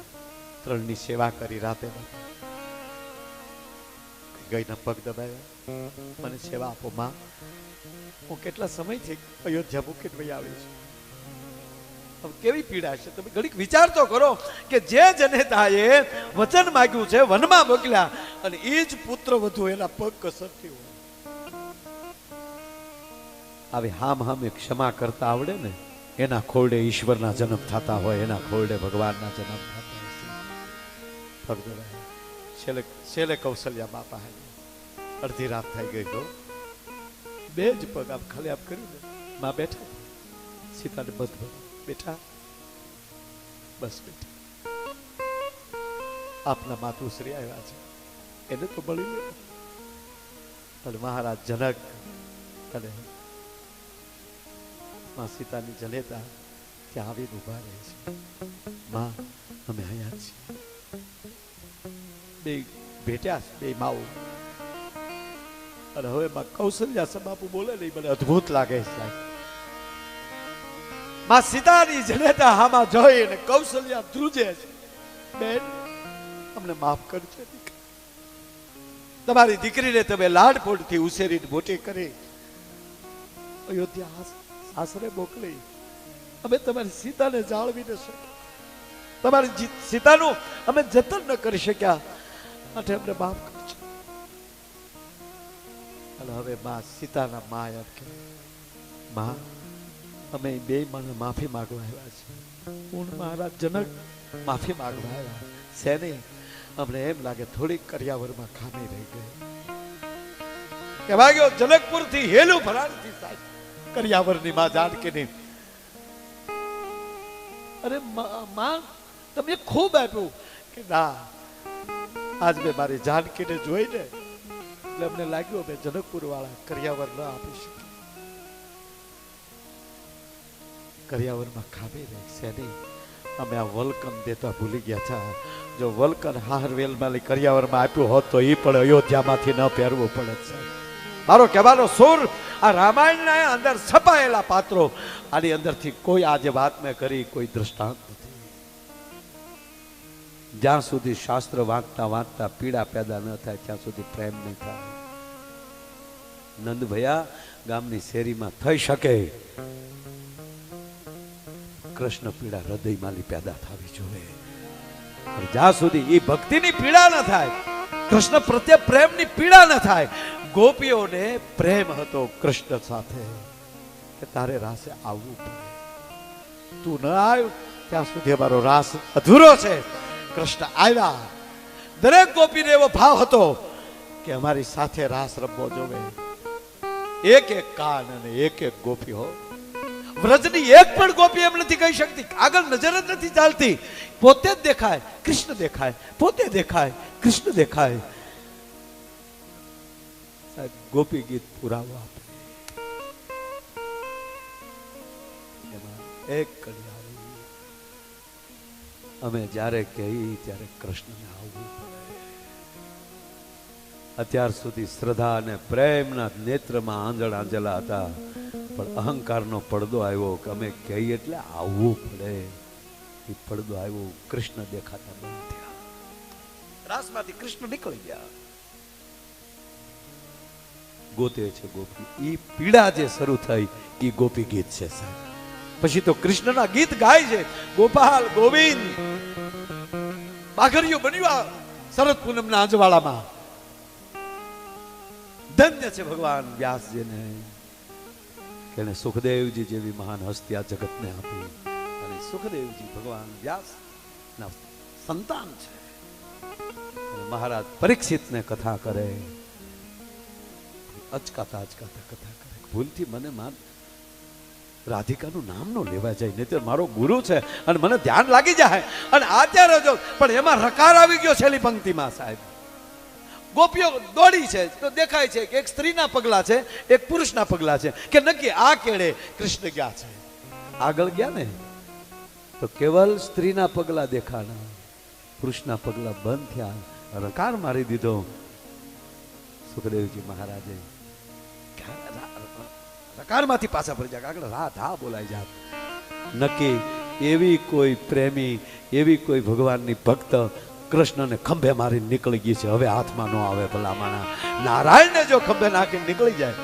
ત્રણની સેવા કરી રાતે ગઈના પગ દબાવ્યા. મને સેવા આપો માં, હું કેટલા સમયથી અયોધ્યા મૂકીને વહી આવી છું. હવે કેવી પીડા છે તમે ઘડીક વિચાર તો કરો કે જે જનેતાએ વચન માંગ્યું છે, વનમાં મોકલ્યા અને એ જ પુત્ર વધુ એના પગ કસરતી હોય. આવી હામ હામે ક્ષમા કરતા આવડે ને એના ખોરડે ઈશ્વરના જન્મ થતા હોય, એના ખોરડે ભગવાનના જન્મ થતા હોય. છેલ્લે કૌશલ્યા બાપા અડધી રાત થઈ ગઈ તો બે જ પગ આમ ખાલી આમ કર્યું ને માં બેઠા, સીતાને બંધ બેઠા, બસ બેઠા. આપના માતુશ્રી આવ્યા છે એને તો મળી લે. અને મહારાજ જનક અને માં સીતાની જનેતા ત્યાં આવીને ઉભા રહે છે. માં અમે અહીંયા છીએ. બે ભેટ્યા બે માઓ. અને હવે માં કૌશલ્યા સબાપુ બોલે ને મને અદ્ભુત લાગે છે. માં સીતાની જનેતા હામાં જોઈને કૌશલ્યા ધ્રુજે છે. બેન અમને માફ કરજો, તમારી દીકરીને તમે લાડપોડથી ઉછેરીને મોટી કરી અયોધ્યા આશરે મોકલી. અમે તમારી સીતાને જાળવી ન શક્યા, તમારી સીતાનું અમે જતન ન કરી શક્યા, માટે અમને માફ કરજો. અને હવે માં સીતાના માં એમ કે માં અમે બે મને માફી માંગવા આવ્યા છે. હું મહારાજ જનક માફી માંગવા આવ્યા છે નહીં. અમને એમ લાગે થોડીક કરિયાવરમાં ખામી રહી ગઈ. કે ભાગ્યો જનકપુર થી હેલું ભરાણથી સાહેબ કરિયાવરની માં જાનકીની. અરે માં તમને ખૂબ આપ્યું કે ના આજ મેં મારી જાનકીને જોઈને એટલે અમને લાગ્યું અમે જનકપુર વાળા કરિયાવર ન આપી શકે. કરિયાવરમાં ખામી રહેશે નહીં. અમે આ વલકન દેતા ભૂલી ગયા હતા. જો વલકન હારવેલમાં કરિયાવરમાં આપ્યું હોત તો એ પણ અયોધ્યામાંથી ન પહેરવું પડે છે. મારો કહેવાનો સુર આ રામાયણના અંદર છપાયેલા પાત્રો આની અંદરથી કોઈ આજે વાત મેં કરી કોઈ દ્રષ્ટાંત નથી. જ્યાં સુધી શાસ્ત્ર વાંચતા વાંચતા પીડા પેદા ન થાય ત્યાં સુધી પ્રેમ નહીં થાય. નંદ ભયા ગામની શેરીમાં થઈ શકે, કૃષ્ણ પીડા હૃદયમાં પેદા થવી જોઈએ. જ્યાં સુધી એ ભક્તિની પીડા ન થાય, કૃષ્ણ પ્રત્યે પ્રેમની પીડા ન થાય. ગોપીઓને પ્રેમ હતો કૃષ્ણ સાથે કે તારે રાસે આવવું પડે, તું ન આવ્યો ત્યાં સુધી અમારો રાસ અધૂરો છે. કૃષ્ણ આવ્યા. દરેક ગોપીને એવો ભાવ હતો કે અમારી સાથે રાસ રમવો જોવે. એક એક કાન અને એક એક ગોપી હો. વ્રજની એક પણ ગોપી એમ નથી કહી શકતી, આગળ નજર જ નથી ચાલતી. પોતે જ દેખાય કૃષ્ણ દેખાય, પોતે દેખાય કૃષ્ણ દેખાય. ગોપી ગીત પુરાવો આપે. એક કડી આવી અમે જ્યારે કહી ત્યારે કૃષ્ણને આવવું પડે. અત્યાર સુધી શ્રદ્ધા અને પ્રેમના નેત્રમાં આંજળ આંજલા હતા, પણ અહંકારનો પડદો આવ્યો કે અમે કહીએ એટલે આવવું પડે. એ પડદો આવ્યો, કૃષ્ણ દેખાતા બંધ થયા. રાસમાંથી કૃષ્ણ નીકળી ગયા. ગોતે છે ગોપી. ઈ પીડા જે શરૂ થઈ ઈ ગોપી ગીત છે સાહેબ. પછી તો કૃષ્ણના ગીત ગાય છે. ગોપાલ ગોવિંદ બાઘરિયું બન્યું શરદ પૂનમના આજવાળામાં. ધન્ય છે ભગવાન વ્યાસજીને કે સુખદેવજી જેવી મહાન હસ્તી આ જગતને આપી. અને સુખદેવજી ભગવાન વ્યાસ ના સંતાન છે. મહારાજ પરીક્ષિતને કથા કરે અચકાતા અચકાતા કથા કરે. ભૂલથી મને માન રાધિકાનું નામ નો લેવા જાય, નહીં તો મારો ગુરુ છે અને મને ધ્યાન લાગી જાય. અને અત્યારે જો પણ એમાં રકાર આવી ગયો છેલ્લી પંક્તિમાં સાહેબ. ગોપીઓ દોડી છે તો દેખાય છે કે એક સ્ત્રીના પગલા છે, એક પુરુષના પગલા છે, કે નક્કી આ કેળે કૃષ્ણ ગયા છે. આગળ ગયા ને તો કેવલ સ્ત્રીના પગલા દેખાણા, પુરુષના પગલા બંધ થયા. રકાર મારી દીધો સુખદેવજી મહારાજે. રકારમાંથી પાછા ફરી જાય, આગળ રાધા બોલાઈ જાત. નક્કી એવી કોઈ પ્રેમી, એવી કોઈ ભગવાનની ભક્ત કૃષ્ણને ખંભે મારીને નીકળી ગઈ છે. હવે હાથમાં ન આવે ભલામાણા. નારાયણને જો ખંભે નાખીને નીકળી જાય,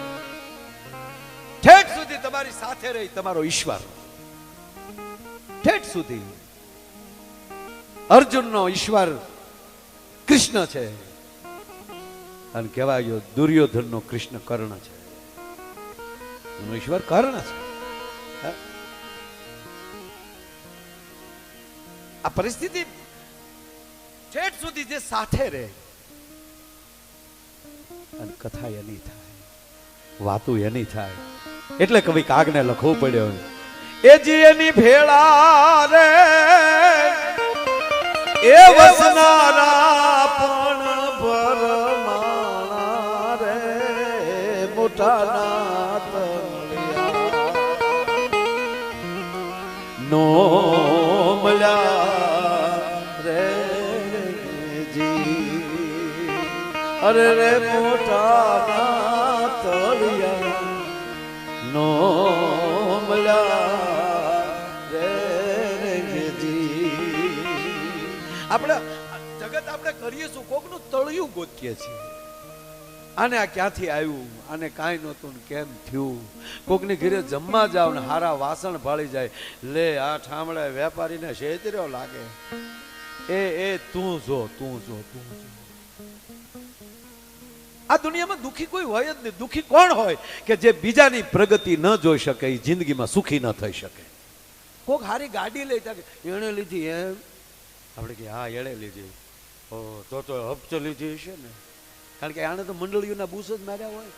ઠેઠ સુધી તમારી સાથે રહી તમારો ઈશ્વર. ઠેઠ સુધી અર્જુનનો ઈશ્વર કૃષ્ણ છે અને કહેવાય દુર્યોધનનો કૃષ્ણ કર્ણ છે. એનો ઈશ્વર કર્ણ છે. આ પરિસ્થિતિ ઠેઠ સુધી જે સાથે રહે અને કથા એની થાય, વાતું એની થાય. એટલે કવિ કાગને લખવું પડ્યો, એ જી એની ભેળા રે એ વસનારા પણ ભરમાણા રે મોટાના તળિયા નો મળ્યા રે જી. અરે રે મોટાના તળિયા નો મળ્યા રે જી. આપણે જગત આપણે કરીએ શું, કોકનું તળિયું ગોતીએ છીએ. આને આ ક્યાંથી આવ્યું, આને કાંઈ નહોતું ને કેમ થયું. કોકની ઘરે જમવા જાવ ને હારા વાસણ ભાળી જાય, લે આ ઠામડા વેપારીને છેતર્યો લાગે. એ તું જો તું જો તું જો. આ દુનિયામાં દુખી કોઈ હોય જ નહીં. દુખી કોણ હોય કે જે બીજાની પ્રગતિ ન જોઈ શકે, એ જિંદગીમાં સુખી ન થઈ શકે. કોક હારી ગાડી લેતા કે એણે લીધી એમ, આપણે કે હા એણે લીધી, ઓ તો હપ્તો લીધી હશે ને, કારણ કે આને તો મંડળીઓના બૂસ જ માર્યા હોય.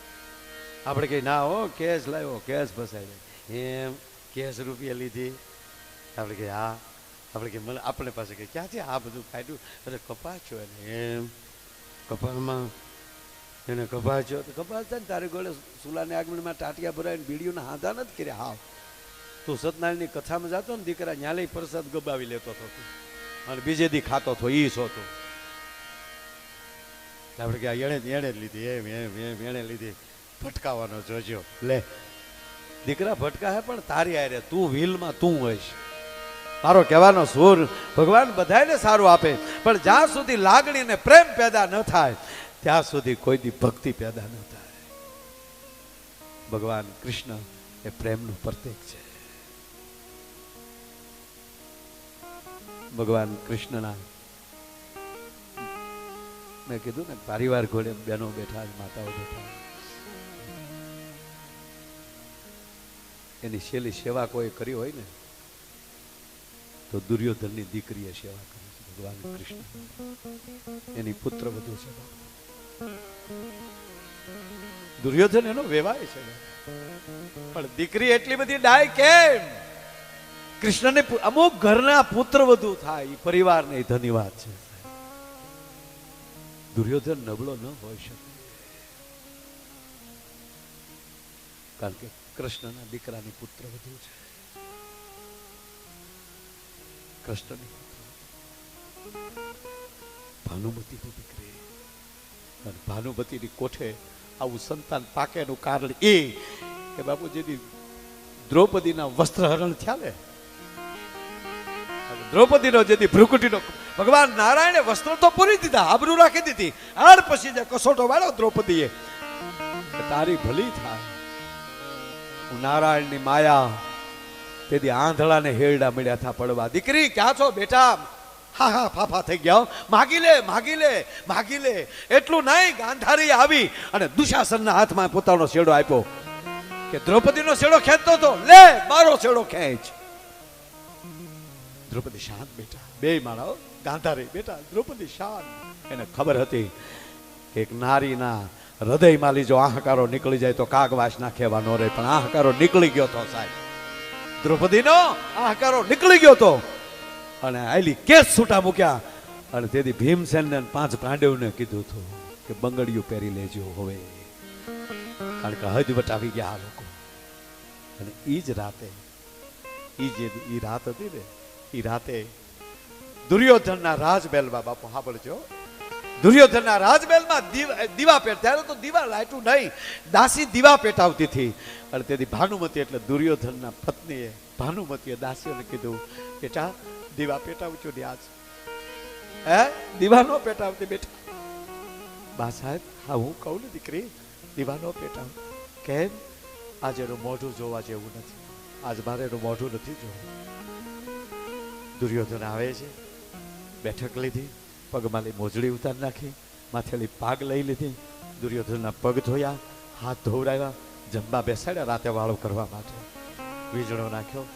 આપણે કહીએ ના હો કેશ લાવ્યો, કેશ ફસાય એમ, કેશ રૂપિયા લીધી. આપણે કહીએ હા, આપણે કે મને આપણે પાસે કે ક્યાંથી આ બધું કાઢ્યું, અરે કપાચ્યો એને એમ, કપાળમાં એને કપાચ્યો તો કપાચતા ને તારે ગોળે સુલાની આગમનમાં ટાટિયા ભરાઈને બીડીઓના હાંધા નથી કર્યા. હાવ તું સત્યનારાયણની કથામાં જતો ને દીકરા ન્યાલે પ્રસાદ ગબાવી લેતો હતો અને બીજે દી ખાતો હતો ઈ હતો. આપણે કે એણે લીધી એમ એમ એમ એણે લીધી, ભટકાવાનો જોજો. લે દીકરા ભટકા હે પણ તારી આરે તું વ્હીલમાં તું હોઈશ. મારો કહેવાનો સુર ભગવાન બધાને સારું આપે, પણ જ્યાં સુધી લાગણી ને પ્રેમ પેદા ન થાય ત્યાં સુધી કોઈ દી ભક્તિ પેદા ન થાય. ભગવાન કૃષ્ણ એ પ્રેમનું પ્રતીક છે. ભગવાન કૃષ્ણના મેં કીધું ને પરિવાર ઘોડે બહેનો બેઠા, માતાઓ બેઠા, એની છેલ્લી સેવા કોઈ કરી હોય ને તો દુર્યોધનની દીકરીએ સેવા કરી છે. ભગવાન કૃષ્ણ એની પુત્ર વધુ સેવા. દુર્યોધન એનો વેવાય છે, પણ દીકરી એટલી બધી ડાય કેમ? કૃષ્ણને અમુક ઘરના પુત્ર વધુ થાય એ પરિવારને ધન્યવાદ છે. દુર્યોધન નબળો ન હોઈ શકે, કારણ કે કૃષ્ણના દીકરાની પુત્ર વધુ છે. કૃષ્ણની ભાનુમતીની દીકરી, અને ભાનુમતીની કોઠે આવું સંતાન પાકેનું કારણ એ કે બાપુજીની દ્રૌપદીના વસ્ત્રહરણ થયા ને, દ્રૌપદીનો જેથી ભ્રુકુટીનો ભગવાન નારાયણે વસ્ત્રો તો પૂરી દીધા, આબરૂ રાખી દીધી, આર પછી જે કસોટો વાળો દ્રૌપદીએ તારી ભલી થાય. નારાયણની માયા તેથી આંધળાને હેરડા મળ્યા થા પડવા. દીકરી ક્યાં છો બેટા? હા હા ફાફા થઈ ગયા, માગી લે માગી લે માગી લે. એટલું નહીં, ગાંધારી આવી અને દુશાસનના હાથમાં પોતાનો છેડો આપ્યો કે દ્રૌપદીનો છેડો ખેંચતો હતો, લે મારો છેડો ખેંચ. દ્રૌપદી શાંત બેટા, બે માળાઓ ગાંધારી બેટા, દ્રૌપદી શાંત. એને ખબર હતી કે એક નારીના હૃદયમાં જો આહકારો નીકળી જાય તો કાગવાસ નાખેવા ન રહે, પણ આહકારો નીકળી ગયો તો સાહેબ, દ્રૌપદીનો આહકારો નીકળી ગયો તો, અને આયલી કેસ છૂટા મૂક્યા. અને તેથી ભીમસેનને 5 પાંડવોને કીધું હતું કે બંગડીયું પહેરી લેજો હવે, કારણ કે હદ વટાવી ગયા આ લોકો. અને ઈ જ રાતે, ઈ રાત હતી ને, ઈ રાતે દુર્યોધનના રાજમહેલમાં, બાપુ સાંભળજો, દુર્યોધનના રાજમહેલમાં દીવા પેટ, ત્યારે તો દીવા લાઈટું નહીં, દાસી દીવા પેટાવતી હતી. અને તેથી ભાનુમતી એટલે દુર્યોધનના પત્નીએ, ભાનુમતીએ દાસીઓને કીધું, બેટા દીવા પેટાવજો ને આજ. હે દીવા નો પેટાવતી બેટા. બા સાહેબ, હા હું કહું ને દીકરી, દીવા નો પેટાવ. કેમ? આજે એનું મોઢું જોવા જેવું નથી, આજ મારે એનું મોઢું નથી જોવું. દુર્યોધન આવે છે, બેઠક લીધી, પગમાં મોજડી ઉતારી નાખી, માથેલી પાગ લઈ લીધી, દુર્યોધનના પગ ધોયા, હાથ ધોવડાવ્યા, જમવા બેસાડ્યા રાતે વાળો કરવા માટે, વીજળો નાખ્યો.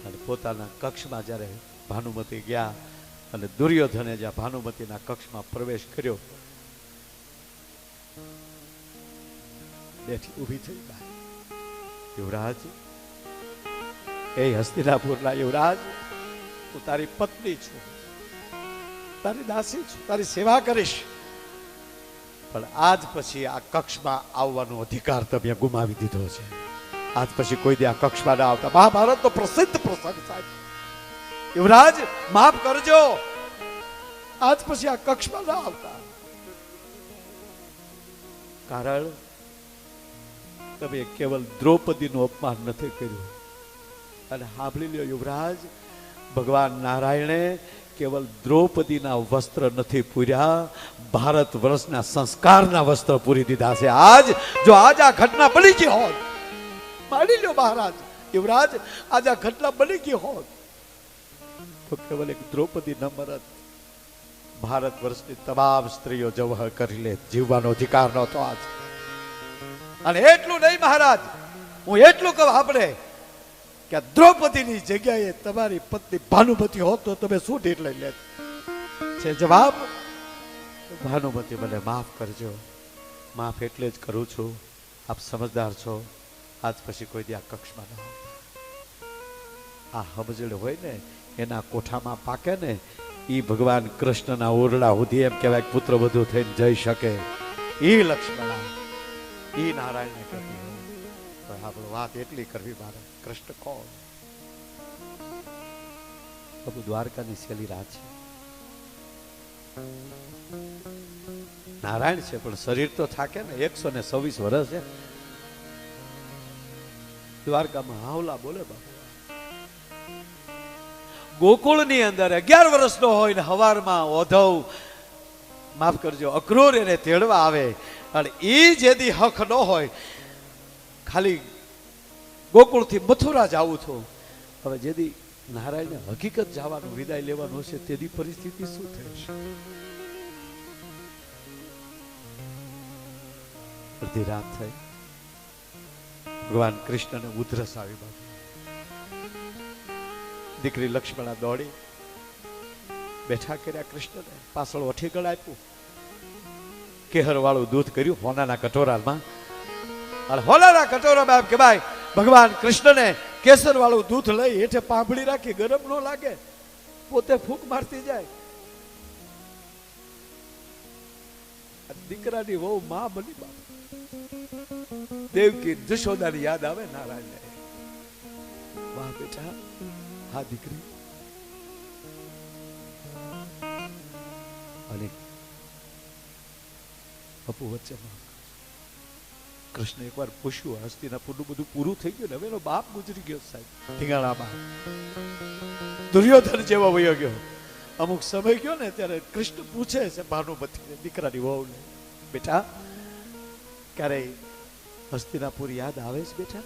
અને પોતાના કક્ષમાં જ્યારે ભાનુમતી ગયા અને દુર્યોધને જ્યાં ભાનુમતીના કક્ષમાં પ્રવેશ કર્યો, બેઠી ઊભી થઈ, યુવરાજ, એ હસ્તિનાપુરના યુવરાજ, હું તારી પત્ની છું, તારી દાસી છું, તારી સેવા કરીશ, પણ આજ પછી આ કક્ષમાં આવવાનો અધિકાર તમે ગુમાવી દીધો છે. આજ પછી કોઈ દી આ કક્ષમાં ના આવતા. મહાભારત તો પ્રસિદ્ધ પ્રસંગ સાહેબ. યુવરાજ માફ કરજો, આજ પછી આ કક્ષમાં ના આવતા. કારણ તમે કેવલ દ્રૌપદીનું અપમાન નથી કર્યું. અને સાંભળી લ્યો યુવરાજ, ભગવાન નારાયણે કેવલ દ્રૌપદીના વસ્ત્ર નથી પૂર્યા, ભારત વર્ષના સંસ્કારના વસ્ત્ર પૂરી દીધા છે. આજ જો આજ આ ઘટના બની ગઈ હોત, માની લ્યો મહારાજ, યુવરાજ, આજ આ ઘટના બની ગઈ હોત તો કેવલ એક દ્રૌપદી ન મરત, ભારત વર્ષની તમામ સ્ત્રીઓ જવહર કરી લે, જીવવાનો અધિકાર નહોતો આજ. અને એટલું નહીં મહારાજ, હું એટલું કહું આપણે કે દ્રૌપદીની જગ્યાએ તમારી પત્ની ભાનુમતી હોત તો તમે શું નિર્ણય લેત? છે જવાબ, ભાનુમતી મને માફ કરજો. માફ એટલે જ કરું છું, આપ સમજદાર છો, આજ પછી કોઈ દી આ કક્ષમાં ના આવતા. આ સમજણ હોય ને એના કોઠામાં પાકે ને, ઈ ભગવાન કૃષ્ણના ઓરડા સુધી એમ કહેવાય પુત્ર વધુ થઈને જઈ શકે. ઈ લક્ષ્મણા, ઈ નારાયણને કહેતી હોય. આપણે વાત એટલી કરવી મારે, કૃષ્ણ કોણ? બાબુ દ્વારકાની છેલ્લી રાત છે, નારાયણ છે પણ શરીર તો થાકે ને. 126 વર્ષ છે દ્વારકામાં હાવલા બોલે બાબુ. ગોકુળની અંદર 11 વર્ષનો હોય ને હવારમાં ઓધવ, માફ કરજો, અક્રૂર એને તેડવા આવે. અને એ જેદી હક ન હોય, ખાલી ગોકુળથી મથુરા જવું છું. હવે જેદી નારાયણને હકીકત જવાનું, વિદાય લેવાનું હશે, તેની પરિસ્થિતિ શું થશે? અડધી રાત થઈ, ભગવાન કૃષ્ણને ઉધરસ આવી બાજુ. દીકરી લક્ષ્મણા દોડી બેઠા કર્યા કૃષ્ણને, પાછળ વઠીગળ આપ્યું, કેહર વાળું દૂધ કર્યું હોનાના કટોરામાં. અને હોનાના કટોરામાં એમ કે ભાઈ ભગવાન કૃષ્ણને કેસર વાળું દૂધ લઈ હેઠે પાંભળી રાખી, ગરમ ન લાગે, પોતે ફૂંક મારતી જાય. દીકરાની વહુ માં બની બાપ. દેવકી જશોદાની યાદ આવે નારાયણને. વાહ બેટા, હા દીકરી. અને અપુ વચ્ચે કૃષ્ણ એકવાર પૂછ્યું, હસ્તિનાપુરનું બધું પૂરું થઈ ગયું ને, હવે એનો બાપ ગુજરી ગયો સાહેબ ઢીંગાણામાં, દુર્યોધન જેવો વયો ગયો. અમુક સમય ગયો ને ત્યારે કૃષ્ણ પૂછે છે ભાનુમતીને, દીકરાની વહુને, બેટા ક્યારે હસ્તિનાપુર યાદ આવે છે બેટા?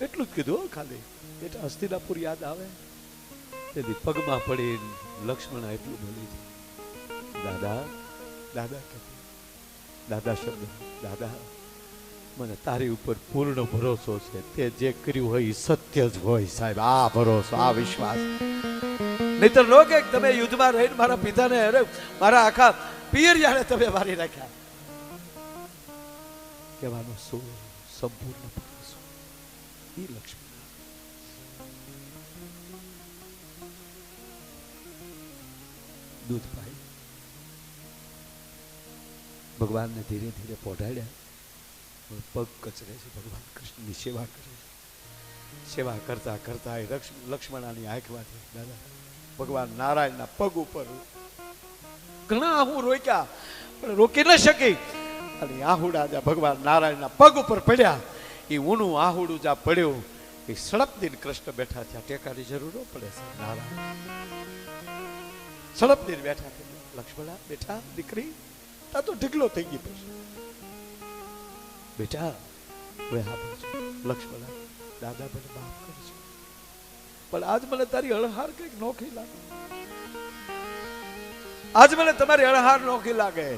એટલું જ કીધું ખાલી, બેટા હસ્તિનાપુર યાદ આવે? તેથી પગમાં પડી લક્ષ્મણ એટલું બોલી છે, દાદા દાદા કહેતી, દાદા શબ્દ, દાદા મને તારી ઉપર પૂર્ણ ભરોસો છે, તે જે કર્યું હોય એ સત્ય જ હોય સાહેબ. આ ભરોસો, આ વિશ્વાસ નહીતર નો કે તમે યુદ્ધમાં રહીને મારા પિતાને અરે મારા આખા પિયરિયાને તમે મારી નાખ્યા. કહેવાનો શું સંપૂર્ણ ભરોસો એ લક્ષ્મી. દૂધ પાઈ ભગવાનને ધીરે ધીરે પોઢાડ્યા. પગ કચરે છે, ભગવાન કૃષ્ણની સેવા કરે છે. સેવા કરતા કરતા એ લક્ષ્મણાની આંખમાંથી દાદા ભગવાન નારાયણના પગ ઉપર ઘણા હું રોક્યા પણ રોકી ન શકી. અને આહુડા જ્યાં ભગવાન નારાયણના પગ ઉપર પડ્યા એ ઊનું આહુડું જ્યાં પડ્યું એ સડપ દિન કૃષ્ણ બેઠા ત્યાં ટેકાની જરૂર ન પડે છે. નારાયણ સડપ દિન બેઠા છે. લક્ષ્મણા બેઠા દીકરી તા તો ઢીકલો થઈ ગઈ પછી બેટા હવે લક્ષ્મણા દાદા મને માફ કરજો પણ આજ મને તારી અણહાર કઈક નોખી લાગે. આજ મને તમારી અણહાર નોખી લાગે.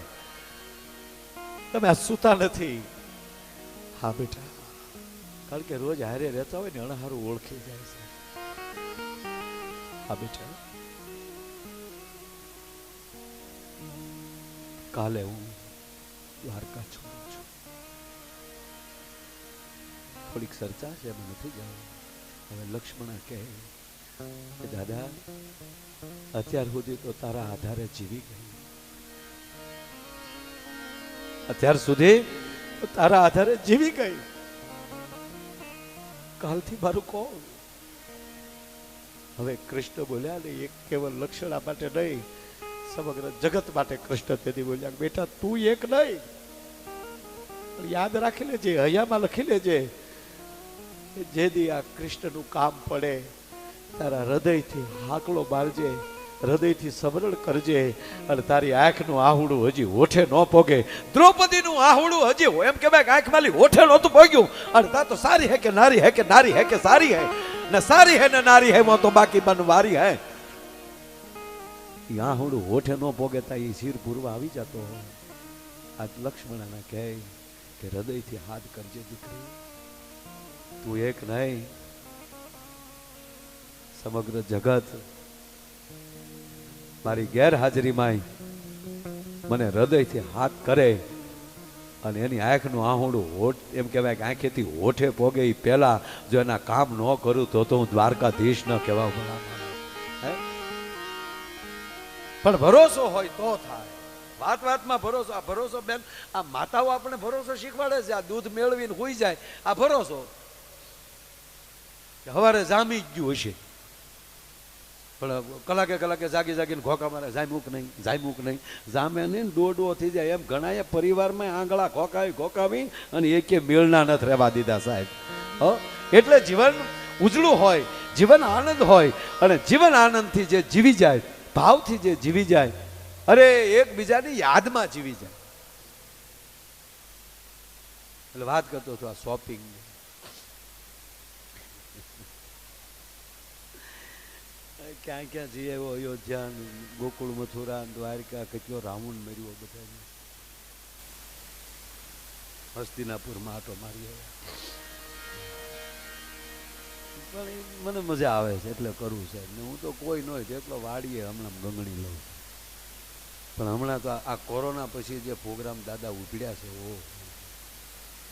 તમે આ સૂતા નથી. હા બેટા, કારણ કે રોજ હારે રહેતા હોય ને અણહારું ઓળખી જાય છે. હા બેટા, કાલે હું દ્વારકા છોડું છું. થોડીક ચર્ચા છે, એમાં નથી જવું. હવે લક્ષ્મણા કહે કે દાદા અત્યાર સુધી તો તારા આધારે જીવી ગઈ. અત્યાર સુધી તારા આધારે જીવી ગઈ. કાલથી મારું કોણ? હવે કૃષ્ણ બોલ્યા ને એક કેવલ લક્ષણા માટે નહીં, સમગ્ર જગત માટે કૃષ્ણ તેથી બોલ્યા બેટા તું એક નહીં, યાદ રાખી લેજે, હૈયામાં લખી લેજે, જે દી આ કૃષ્ણનું કામ પડે તારા હૃદયથી હાકલો બાળજે, હૃદયથી સમરણ કરજે અને તારી આંખનું આહુડું હજી ઓઠે ન પોગે. દ્રૌપદીનું આહુડું હજી એમ કહેવાય આંખમાંથી ઓઠે નહોતું પોગ્યું અને તા તો સારી હે કે નારી હે કે નારી હે કે સારી હે ને સારી હે ને નારી હે તો બાકી બનવારી હે. આહુડું ઓઠે ન પોગે તા એ શિર પૂરવા આવી જતો. આજ લક્ષ્મણના કહે કે હૃદયથી હાથ કરજે દીકરી, તું એક નહીં સમગ્ર જગત મારી ગેરહાજરીમાં મને હૃદયથી હાથ કરે અને એની આંખનું આહુડું એમ કહેવાય કે આંખેથી હોઠે પોગે એ પહેલા જો એના કામ ન કરું તો હું દ્વારકાધીશ ન કહેવા. પણ ભરોસો હોય તો થાય. વાત વાતમાં ભરોસો. આ ભરોસો બેન, આ માતાઓ આપણે ભરોસો શીખવાડે છે. આ દૂધ મેળવીને હોઈ જાય આ ભરોસો. સવારે જામી ગયું હશે પણ કલાકે જાગી જાગીને ઘોકા મારે જામ્યું કે નહીં, જામ્યું કે નહીં, જામે નહીં ડોડો થઈ જાય. એમ ઘણા પરિવારમાં આંગળા ઘોકાવી અને એકે મેળના નથી રહેવા દીધા સાહેબ. એટલે જીવન ઉજળું હોય, જીવન આનંદ હોય અને જીવન આનંદથી જે જીવી જાય, ભાવથી જે જીવી જાય, અરે એકબીજાની યાદમાં જીવી જાય. એટલે વાત કરતો હતો આ શોપિંગ. ક્યાં ક્યાં જઈએ એવો અયોધ્યા, ગોકુળ, મથુરા, દ્વારકા, કેટલો રાઉન્ડ મેળવ્યો બધા. હસ્તિનાપુરમાં આટો મારી પણ મને મજા આવે છે એટલે કરવું છે. ને હું તો કોઈ ન હોય એટલો વાડીએ હમણાં ગંગણી લઉં. પણ હમણાં તો આ કોરોના પછી જે પ્રોગ્રામ દાદા ઉભડ્યા છે ઓ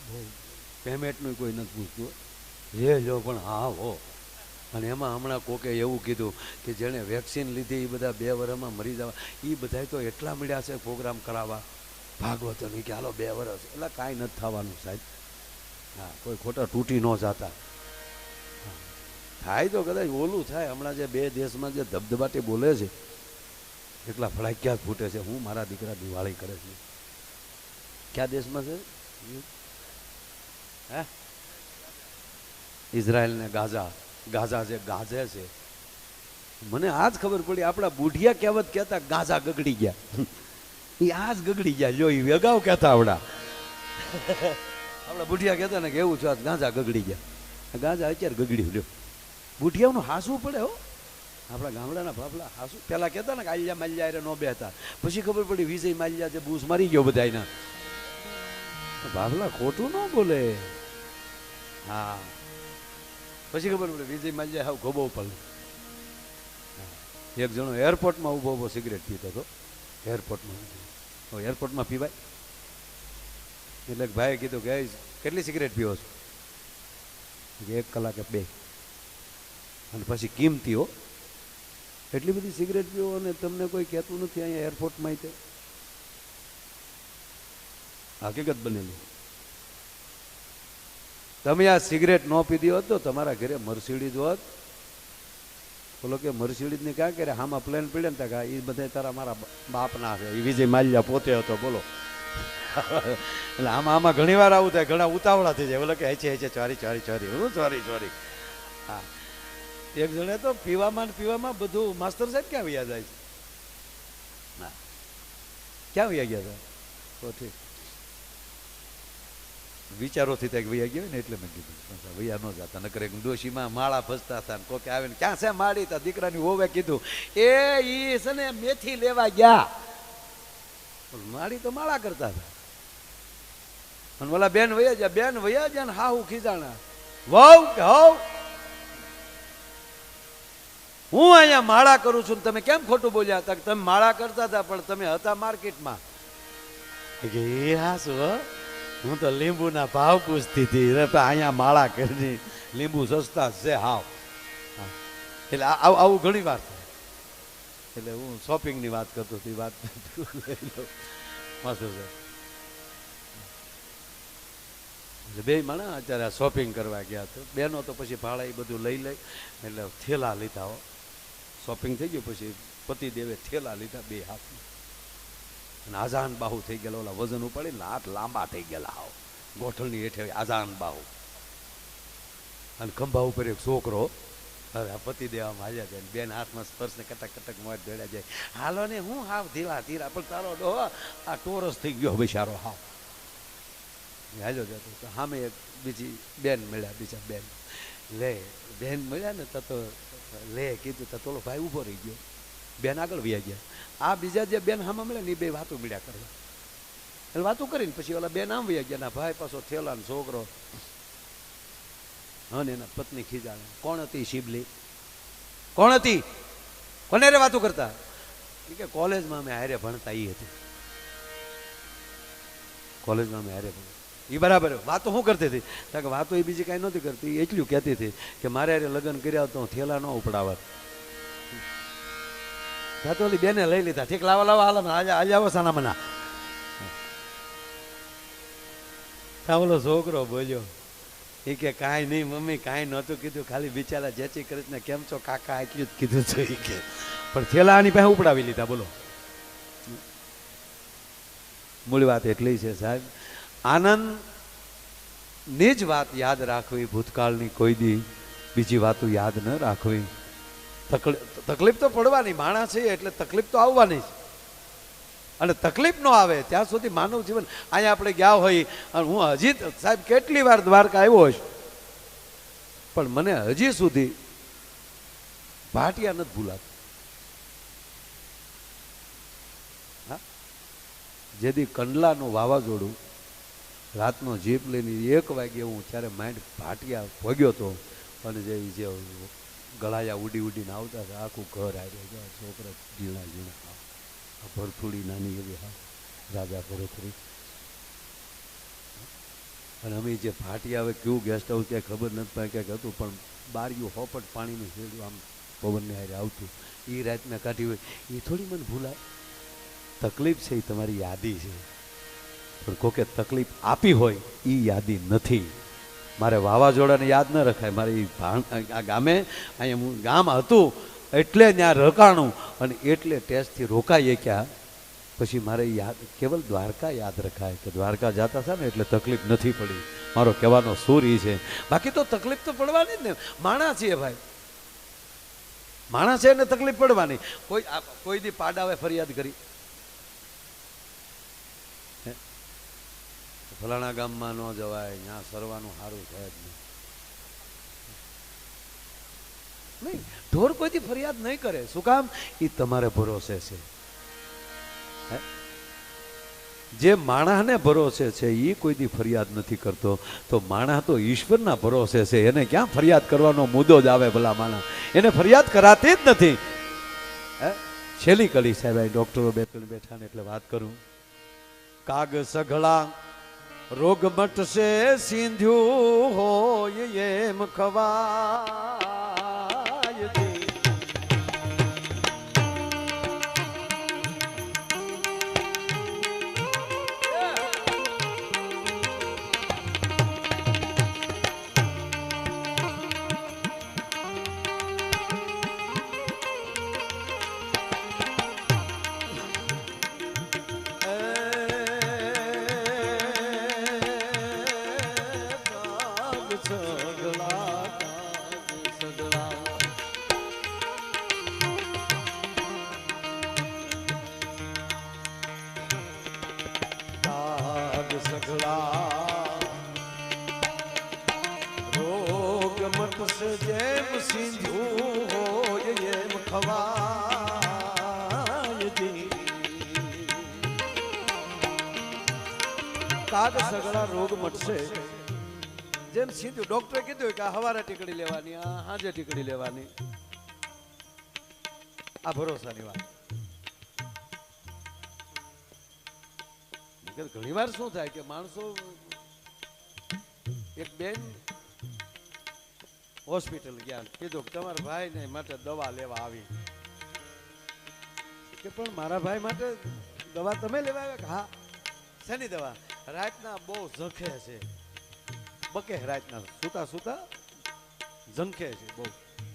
બહુ પેમેન્ટનું કોઈ નથી પૂછતું એ જો પણ હા હો. અને એમાં હમણાં કોકે એવું કીધું કે જેણે વેક્સિન લીધી એ બધા 2 વર્ષમાં મરી જવા. એ બધા તો એટલા મળ્યા છે પ્રોગ્રામ કરાવવા ભાગવતોની કે હાલો 2 વર્ષ. એટલે કાંઈ નથી થવાનું સાહેબ. હા, કોઈ ખોટા તૂટી ન જતા. થાય તો કદાચ ઓલું થાય. હમણાં જે 2 દેશમાં જે ધબધબાટી બોલે છે એટલા ફડાક્યા ફૂટે છે. હું મારા દીકરા દિવાળી કરે છે. કયા દેશમાં છે? હે, ઇઝરાયલ ને ગાઝા. ગાઝા જે ગાઝે છે, મને આજ ખબર પડી. આપણા બુઢિયા કહેવત કહેતા ગાઝા ગગડી ગયા. એ આજ ગગડી ગયા. જો એ અગાઉ કહેતા આપણા બુઢિયા કહેતા ને કે એવું છે ગાઝા ગગડી ગયા. ગાઝા અત્યારે ગગડ્યું. લ્યો બુઢિયાનું હાસવું પડે હો. આપણા ગામડાના બાપલા હાસું પેલા કહેતા ને કે આલ્યા માલ્યા અરે ન બેહતા. પછી ખબર પડી વિજય માલ્યા જે બૂસ મારી ગયો બધાના. બાપલા ખોટું ન બોલે. હા, પછી ખબર પડે વિજય માલ્યા હાવ ગોબો પડ. એક જણો એરપોર્ટમાં ઊભો ઊભો સિગરેટ પીતો હતો. એરપોર્ટમાં પીવાય એટલે ભાઈએ કીધું કે કેટલી સિગરેટ પીવો છો? 1 કલાકે 2. અને પછી કિંમતી હો, એટલી બધી સિગરેટ પીવો અને તમને કોઈ કહેતું નથી અહીંયા એરપોર્ટમાં. તે હકીકત બનેલી. તમે આ સિગરેટ ન પીધી હોત તો તમારા ઘરે મર્સિડીઝ હોત. બોલો કે મર્સિડીઝ ને ક્યાં કરે આમાં પ્લેન પીડે ને ત્યાં એ બધા તારા મારા બાપના છે. એ વિજય માલ્યા પોતે હતો. બોલો એટલે આમાં ઘણી વાર આવું થાય, ઘણા ઉતાવળા થઈ જાય. બોલો કે હેચે ચોરી. હા, એક જણે તો પીવામાં બધું માસ્તર સાહેબ ક્યાં વયા જાય છે? ના, ક્યાં વયા ગયા હતા? તો ઠીક વિચારોથી ત્યાં વયા ગયા ને એટલે મેં કીધું વયા ન જતા. નકર એક ડોશીમાં માળા ફસતા હતા. કોકે આવે ને ક્યાં છે માળી? તા દીકરાની વોવે કીધું ઈ છે ને મેથી લેવા ગયા. માળી તો માળા કરતા હતા. અને ઓલા બેન વયા ગયા ને હાહુ ખીજાણા. વહુ કે હવ હું અહીંયા માળા કરું છું, તમે કેમ ખોટું બોલ્યા? હતા તમે માળા કરતા હતા પણ તમે હતા માર્કેટમાં. એ હા શું, હું તો લીંબુના ભાવ પૂછતી હતી. અહીંયા માળા કરી, લીંબુ સસ્તા છે હાવ. એટલે આવું ઘણી વાર થાય. એટલે હું શોપિંગની વાત કરતો હતી. વાત મસ્ત છે. બે માણસ અત્યારે શોપિંગ કરવા ગયા તો બેનો તો પછી ભાડા એ બધું લઈ એટલે થેલા લીધા હો. શોપિંગ થઈ ગયું પછી પતિદેવે થેલા લીધા 2 હાથમાં. અને આઝાન બાહુ થઈ ગયેલા. ઓલા વજન ઉપાડીને હાથ લાંબા થઈ ગયેલા હાવ ગોઠણની હેઠે આઝાન બાહુ. અને ખંભા ઉપર એક છોકરો. હવે આ પતિદેવ આમ હાલ્યા જાય. બેન હાથમાં સ્પર્શને કટક મોજ દોડ્યા જાય. હાલો ને હું હાવ ધીરા પણ તારો ડોહો આ ટોરસ થઈ ગયો બિચારો હાવ. હાલ્યો જતો તો સામે એક બીજી બેન મળ્યા. બીજા બેન બેન મળ્યા ને તો કીધું તો તોલો ભાઈ ઊભો રહી ગયો. બેન આગળ વયા ગયા. આ બીજા જે બેન સામે મળ્યા ને એ 2 વાતો મળ્યા કરવા. એટલે વાતો કરીને પછી ઓલા બેન આમ વયા ગયા. ભાઈ પાછો થેલા ને છોકરો અને એના પત્ની ખીજાણે. કોણ હતી શિબલી? કોણ હતી? કોને રે વાતો કરતા? કે કોલેજમાં અમે હારે ભણતા એ હતી. કોલેજમાં અમે હારે ભણતા એ બરાબર. વાતો શું કરતી હતી? કારણ કે વાતો એ બીજી કાંઈ નહોતી કરતી. એટલું કહેતી હતી કે મારે હારે લગ્ન કર્યા તો થેલા ન ઉપડાવત. તો ઓલી બેને લઈ લીધા. ઠીક લાવો આજે આવો સાના મના. ઓલો છોકરો બોલ્યો એ કે કાંઈ નહીં મમ્મી, કાંઈ નહોતું કીધું, ખાલી બિચારા જેચી કરીને કેમ છો કાકા એટલું જ કીધું છે એ કે. પણ થેલા આની પાસે ઉપડાવી લીધા. બોલો, મૂળ વાત એટલી છે સાહેબ, આનંદની જ વાત યાદ રાખવી, ભૂતકાળની કોઈ દી બીજી વાતો યાદ ન રાખવી. તકલીફ તો પડવાની, માણસ છે એટલે તકલીફ તો આવવાની જ. અને તકલીફ ન આવે ત્યાં સુધી માનવ જીવન. અહીંયા આપણે ગયા હોય અને હું હજી સાહેબ કેટલી વાર દ્વારકા આવ્યો હોઈશ પણ મને હજી સુધી ભાટિયા નથી ભૂલાતું. હા, જેથી કંડલાનું વાવાઝોડું રાતનો જીપ લઈને 1 વાગે હું ત્યારે માઇન્ડ ભાટિયા ભોગ્યો હતો. અને જે ગળાયા ઉડીને આવતા હતા, આખું ઘર આવ્યું. છોકરા ઝીણા ભરથુડી નાની એવી હા રાજા ભરથુડી. અને અમે જે ભાટિયા હવે કેવું ગેસ્ટ હાઉસ ક્યાંય ખબર નથી પડે ક્યાંક હતું પણ બારીઓ હોપટ પાણીનું શેડું આમ પવનને હારે આવતું. એ રાતના કાઢી હોય એ થોડી મને ભૂલાય. તકલીફ છે એ તમારી યાદી છે પણ કોકે તકલીફ આપી હોય એ યાદી નથી. મારે વાવાઝોડાને યાદ ન રખાય. મારે આ ગામે અહીંયા ગામ હતું એટલે ત્યાં રોકાણું અને એટલે ટેસ્ટથી રોકાઈએ ક્યાં પછી મારે યાદ કેવલ દ્વારકા યાદ રખાય કે દ્વારકા જતા હતા ને એટલે તકલીફ નથી પડી. મારો કહેવાનો સૂર એ છે. બાકી તો તકલીફ તો પડવાની જ ને. માણસ છે ભાઈ, માણસ છે ને તકલીફ પડવાની. કોઈ દી પાડાવે ફરિયાદ કરી ફલાણા ગામમાં ન જવાય, ત્યાં સરવાનું સારું થાય જ નહીં. ઢોર કોઈથી ફરિયાદ નહીં કરે. શું કામ? એ તમારે ભરોસે છે. જે માણસને ભરોસે છે એ કોઈ દી ફરિયાદ નથી કરતો. તો માણસ તો ઈશ્વરના ભરોસે છે. એને ક્યાં ફરિયાદ કરવાનો મુદ્દો જ આવે? ભલા માણસ એને ફરિયાદ કરાતી જ નથી. હે છેલ્લી કડી સાહેબ આ ડોક્ટરો બે ત્રણ બેઠા ને એટલે વાત કરું. કાગ સઘળા રોગ મટશે સિંધ્યું હોય એમ ખવાય જી. રોગ મટશે જેમ સિંધ્યું હોય એમ ખવાય જી. કાગ સગળા રોગ મટશે જેમ સિંધુ. ડોક્ટરે કીધું કે હવારે ટીકડી લેવાની, આ સાંજે ટીકડી લેવાની, આ ભરોસાની વાત. ઘણી વાર શું થાય કે માણસો, એક બેન હોસ્પિટલ ગયા, કીધું કે તમારા ભાઈ ને માટે દવા લેવા આવી. કે પણ મારા ભાઈ માટે દવા તમે લેવા આવ્યા? હા. શેની દવા? રાતના બહુ ઝંખે છે, બકે રાતના સુતા સુતા ઝંખે છે બહુ,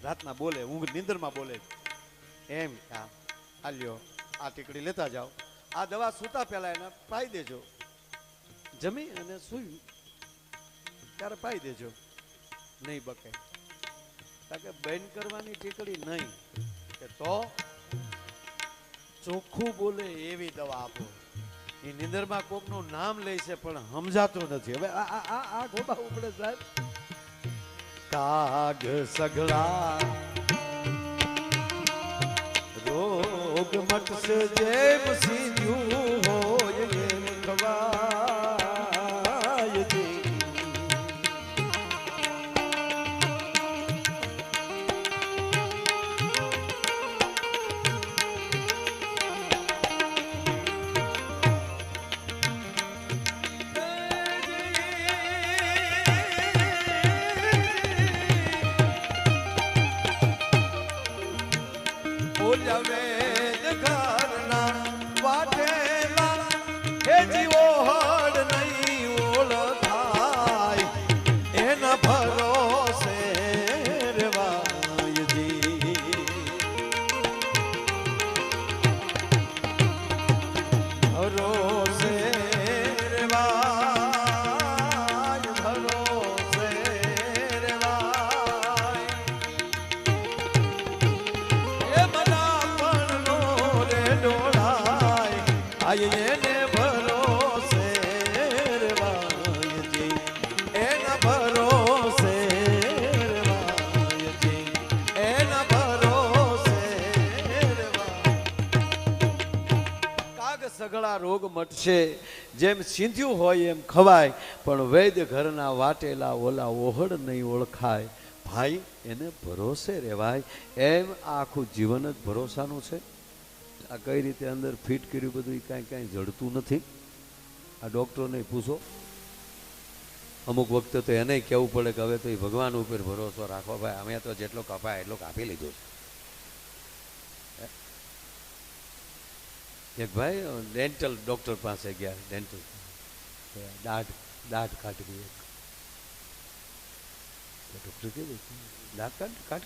રાતના બોલે, ઊંઘ નીંદરમાં બોલે. એમ આ લ્યો આ ટીકડી લેતા જાઓ, આ દવા સૂતા પહેલા એને પાઈ દેજો, જમી અને સૂઈ ત્યારે પાઈ દેજો, નહીં બકે. કારણ કે બંધ કરવાની ટીકડી નહીં, કે તો ચોખ્ખું બોલે એવી દવા આપો. એ નિંદરમાં કોકનું નામ લે છે પણ સમજાતું નથી. હવે આ ગોબા ઉપડે સાહેબ. કાગ સઘળા રોગ મટશે જેમ સિંધ્યું હોય એમ ખવાય જી. વેદ ઘરના વાટેલા હે જીવો હડ નહીં ઓળખાય, એના ભરોસે રેવાય જી. ભરોસે રેવાય, ભરોસે રેવાય. એને ભરોસે રેવાય જી, એના ભરોસે રેવાય જી, એના ભરોસે રેવાય. કાગ સઘળા રોગ મટશે જેમ સિંધ્યું હોય એમ ખવાય, પણ વૈદ ઘરના વાટેલા ઓલા ઓહડ નહીં ઓળખાય. ભાઈ એને ભરોસે રેવાય. એમ આખું જીવન જ ભરોસાનું છે. આ કઈ રીતે અંદર ફિટ કર્યું બધું, કાંઈ કાંઈ જડતું નથી. આ ડૉક્ટરોને પૂછો, અમુક વખતે તો એને કહેવું પડે કે હવે તો એ ભગવાન ઉપર ભરોસો રાખો ભાઈ, અમે તો જેટલો કપાય એટલો કાપી લીધો છે. એક ભાઈ ડેન્ટલ ડૉક્ટર પાસે ગયા, ડેન્ટલ દાઢ કાઢવી. ડૉક્ટર કીધું દાંત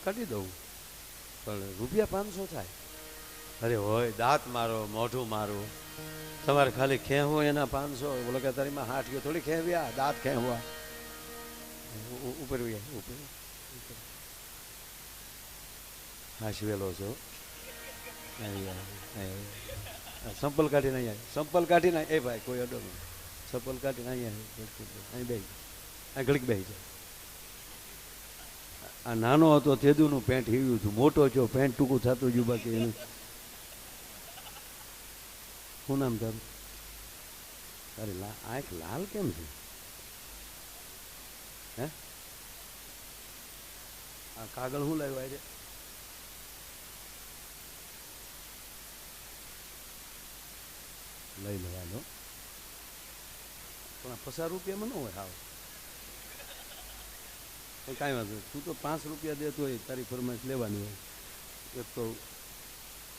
કાઢી દઉં પણ રૂપિયા 500 થાય. અરે હોય દાંત મારો, મોઢું મારું, તમારે ખાલી ખેંચવું એના 500. બોલો કે તારીમાં હાથીઓ થોડી ખેંવ્યા, દાંત ખેંચવા ઉપર ઉપર હાશવેલો છો. સંપલ કાઢી નહીં આવી, સંપલ કાઢી ના એ ભાઈ કોઈ અડો નહીં, સંપલ કાઢી નહીં આવી, અહીં બે અહીં ઘડીક બેસી જાય. આ નાનો હતો તેદુનું પેન્ટ હીવ્યું હતું, મોટો છો પેન્ટ ટૂંકું થતું ગયું. બાકી એનું શું નામ તારું? અરે આંખ લાલ કેમ છે? હે આ કાગળ શું લાવ્યું? આજે લઈ લેવાનો પણ 50 રૂપિયામાં ન હોય હાવ પણ કાંઈ વાંધો નહીં. તું તો 5 રૂપિયા દેતો હોય તારી ફરમાઈશ લેવાની હોય એક તો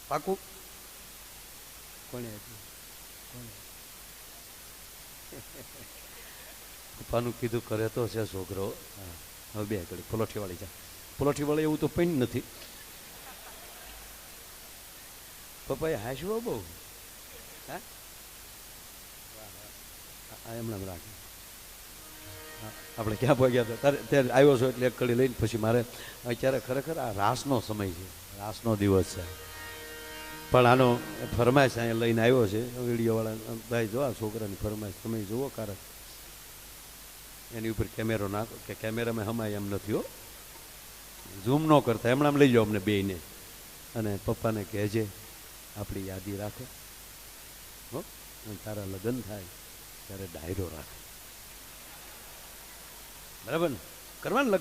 પાકું કોણે આપ્યું પપ્પાનું કીધું કરે તો છે છોકરો. હા હવે બે ઘડી પલોઠીવાળી જા. પલોઠીવાળી એવું તો પણ નથી. પપ્પાએ હાંસવો બહુ. હા એમણે રાખે. આપણે ક્યાં પહોંચ્યા હતા તારે ત્યારે આવ્યો છો એટલે એક કડી લઈને પછી મારે અત્યારે ખરેખર આ રાસનો સમય છે, રાસનો દિવસ છે. પણ આનો ફરમાઈશ અહીંયા લઈને આવ્યો છે વિડીયોવાળા ભાઈ. જો આ છોકરાની ફરમાઈશ તમે જુઓ કારણ એની ઉપર કેમેરો નાખો કે કેમેરામાં હમાય એમ નથી હો, ઝૂમ ન કરતા એમણે આમ લઈ જાઓ અમને બેયને અને પપ્પાને કહેજે આપણી યાદી રાખે હો, તારા લગ્ન થાય ત્યારે ડાયરો રાખે. બરાબર ને કરવાનું લગ્ન